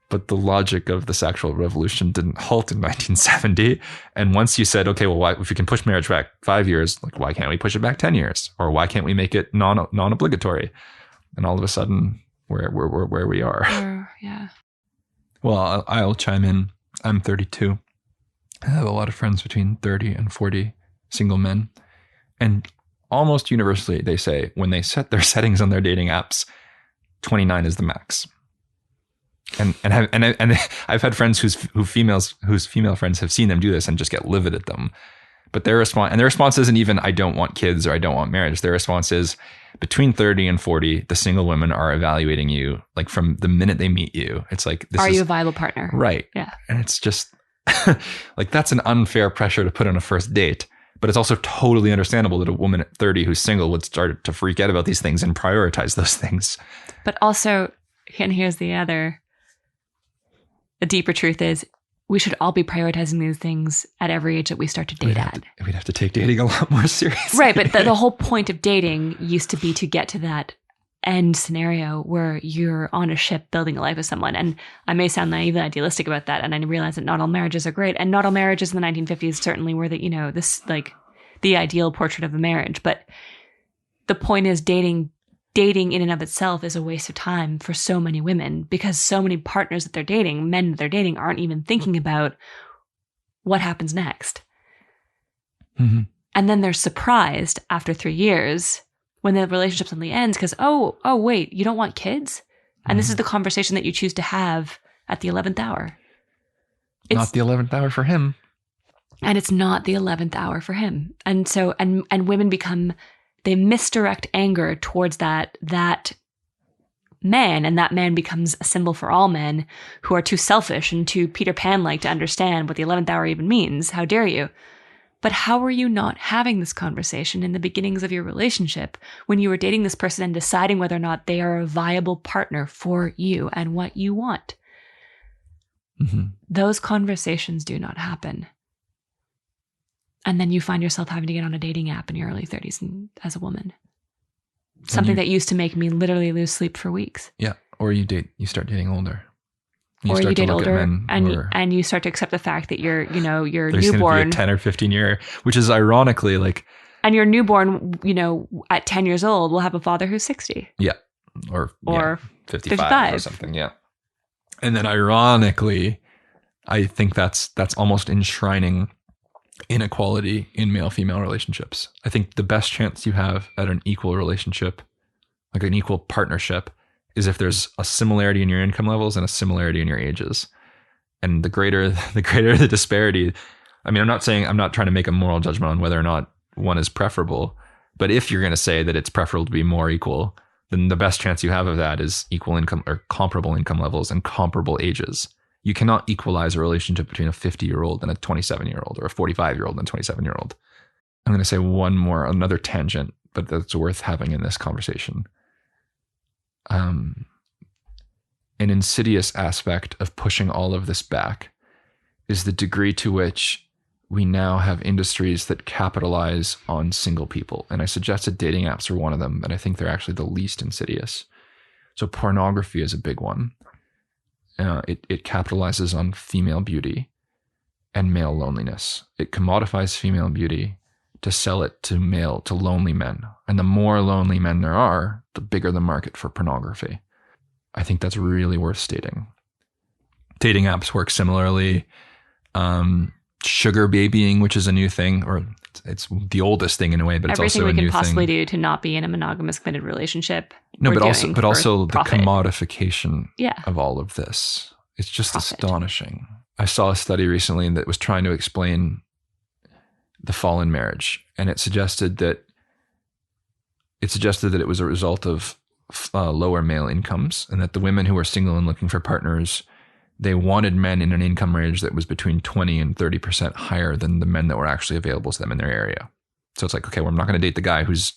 [SPEAKER 3] But the logic of the sexual revolution didn't halt in 1970. And once you said, okay, well, why, if we can push marriage back 5 years, like why can't we push it back 10 years? Or why can't we make it non-obligatory? And all of a sudden, where we are.
[SPEAKER 2] Yeah.
[SPEAKER 3] Well, I'll chime in. I'm 32. I have a lot of friends between 30 and 40 single men. And almost universally, they say when they set their settings on their dating apps, 29 is the max. And I've had friends whose female friends have seen them do this and just get livid at them. But their response isn't even, I don't want kids or I don't want marriage. Their response is, between 30 and 40, the single women are evaluating you like from the minute they meet you. It's like,
[SPEAKER 2] are you a viable partner?
[SPEAKER 3] Right.
[SPEAKER 2] Yeah.
[SPEAKER 3] And it's just like, that's an unfair pressure to put on a first date. But it's also totally understandable that a woman at 30 who's single would start to freak out about these things and prioritize those things.
[SPEAKER 2] But also, and here's the deeper truth is, we should all be prioritizing these things at every age that we start to date
[SPEAKER 3] We'd have to take dating a lot more seriously.
[SPEAKER 2] Right, but the whole point of dating used to be to get to that end scenario where you're on a ship building a life with someone. And I may sound naive and idealistic about that, and I realize that not all marriages are great, and not all marriages in the 1950s certainly were the ideal portrait of a marriage. But the point is, dating in and of itself is a waste of time for so many women, because so many partners that they're dating, men that they're dating, aren't even thinking about what happens next.
[SPEAKER 3] Mm-hmm.
[SPEAKER 2] And then they're surprised after 3 years when the relationship suddenly ends because, oh, wait, you don't want kids? And this is the conversation that you choose to have at the 11th hour. It's
[SPEAKER 3] not the 11th hour for him.
[SPEAKER 2] And it's not the 11th hour for him. And so, and women they misdirect anger towards that man, and that man becomes a symbol for all men who are too selfish and too Peter Pan-like to understand what the 11th hour even means. How dare you? But how are you not having this conversation in the beginnings of your relationship when you were dating this person and deciding whether or not they are a viable partner for you and what you want?
[SPEAKER 3] Mm-hmm.
[SPEAKER 2] Those conversations do not happen. And then you find yourself having to get on a dating app in your early 30s as a woman. Something that used to make me literally lose sleep for weeks.
[SPEAKER 3] Yeah. Or you start dating older.
[SPEAKER 2] You date older and you start to accept the fact that your newborn,
[SPEAKER 3] a 10 or 15 year, which is ironically like,
[SPEAKER 2] and your newborn, at 10 years old will have a father who's 60.
[SPEAKER 3] Yeah. Or 55 or something. Yeah. And then ironically, I think that's almost enshrining inequality in male-female relationships. I think the best chance you have at an equal relationship, like an equal partnership, is if there's a similarity in your income levels and a similarity in your ages. And the greater the disparity, I mean, I'm not trying to make a moral judgment on whether or not one is preferable, but if you're going to say that it's preferable to be more equal, then the best chance you have of that is equal income or comparable income levels and comparable ages. You cannot equalize a relationship between a 50-year-old and a 27-year-old or a 45-year-old and a 27-year-old. I'm going to say another tangent, but that's worth having in this conversation. An insidious aspect of pushing all of this back is the degree to which we now have industries that capitalize on single people. And I suggested dating apps are one of them, and I think they're actually the least insidious. So pornography is a big one. It capitalizes on female beauty, and male loneliness. It commodifies female beauty to sell it to lonely men. And the more lonely men there are, the bigger the market for pornography. I think that's really worth stating. Dating apps work similarly. Sugar babying, which is a new thing, or it's the oldest thing in a way, but
[SPEAKER 2] everything
[SPEAKER 3] it's also a new thing.
[SPEAKER 2] Everything we can possibly do to not be in a monogamous committed relationship.
[SPEAKER 3] No, but also the
[SPEAKER 2] profit.
[SPEAKER 3] commodification of all of this. It's just astonishing. I saw a study recently that was trying to explain the fall in marriage, and it suggested that it was a result of lower male incomes, and that the women who were single and looking for partners, they wanted men in an income range that was between 20 and 30% higher than the men that were actually available to them in their area. So it's like, okay, well, I'm not going to date the guy whose,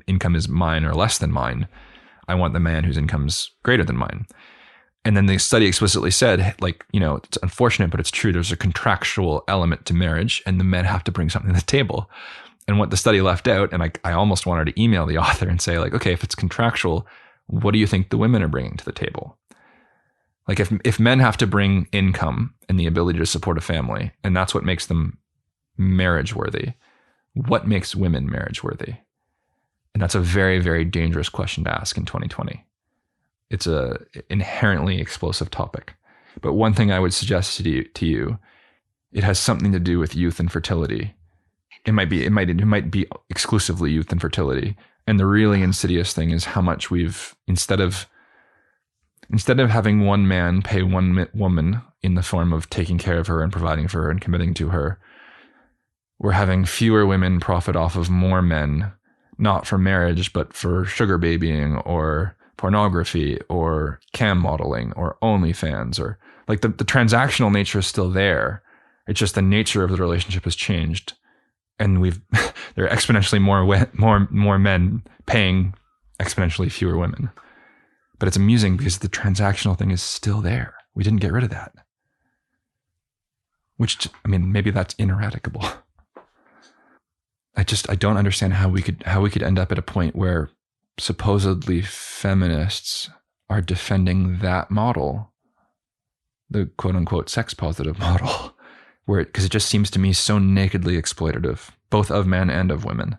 [SPEAKER 3] income is mine or less than mine. I want the man whose income's greater than mine. And then the study explicitly said, it's unfortunate, but it's true. There's a contractual element to marriage, and the men have to bring something to the table. And what the study left out, and I almost wanted to email the author and say, okay, if it's contractual, what do you think the women are bringing to the table? Like if men have to bring income and the ability to support a family, and that's what makes them marriage worthy, what makes women marriage worthy? And that's a very, very dangerous question to ask in 2020. It's a inherently explosive topic. But one thing I would suggest to you, it has something to do with youth and fertility. It might be exclusively youth and fertility. And the really insidious thing is how much we've, instead of having one man pay one woman in the form of taking care of her and providing for her and committing to her, we're having fewer women profit off of more men, not for marriage, but for sugar babying or pornography or cam modeling or OnlyFans, or like the transactional nature is still there. It's just the nature of the relationship has changed. And there are exponentially more men paying exponentially fewer women. But it's amusing because the transactional thing is still there. We didn't get rid of that. Which, maybe that's ineradicable. I don't understand how we could end up at a point where supposedly feminists are defending that model, the quote unquote sex positive model, because it just seems to me so nakedly exploitative, both of men and of women.